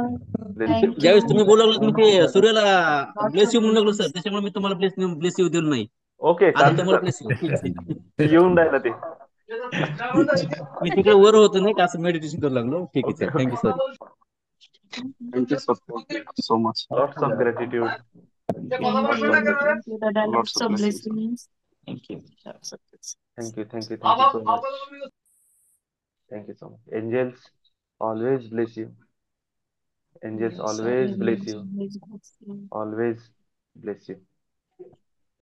Bless you. Thank ज्यावेळेस you. तुम्ही बोलावलं मी thank you ते दादा. सूर्याला Lots ब्लेस of यू म्हणून लागलो सर, blessings. त्याच्यामुळे मी तुम्हाला ब्लेस यू देऊ नाही. ओके, आता चालते तुम्हाला सर. Bless you. येऊन राहिलं ते. मी तिकडे वर होतो नाही का, असं मेडिटेशन करू लागलो. ठीक आहे okay sir, thank you okay. Sir. Thank you sir. Thank you so much. Lots of gratitude. Thank lots of you. Blessing. Thank you, Dada. Lots Lots of of blessings, sir. blessings. Thank you. Thank you so much. Thank you so much. Angels always bless you. Angels Yes, sir. Always bless Always, you. always bless you. Always bless you.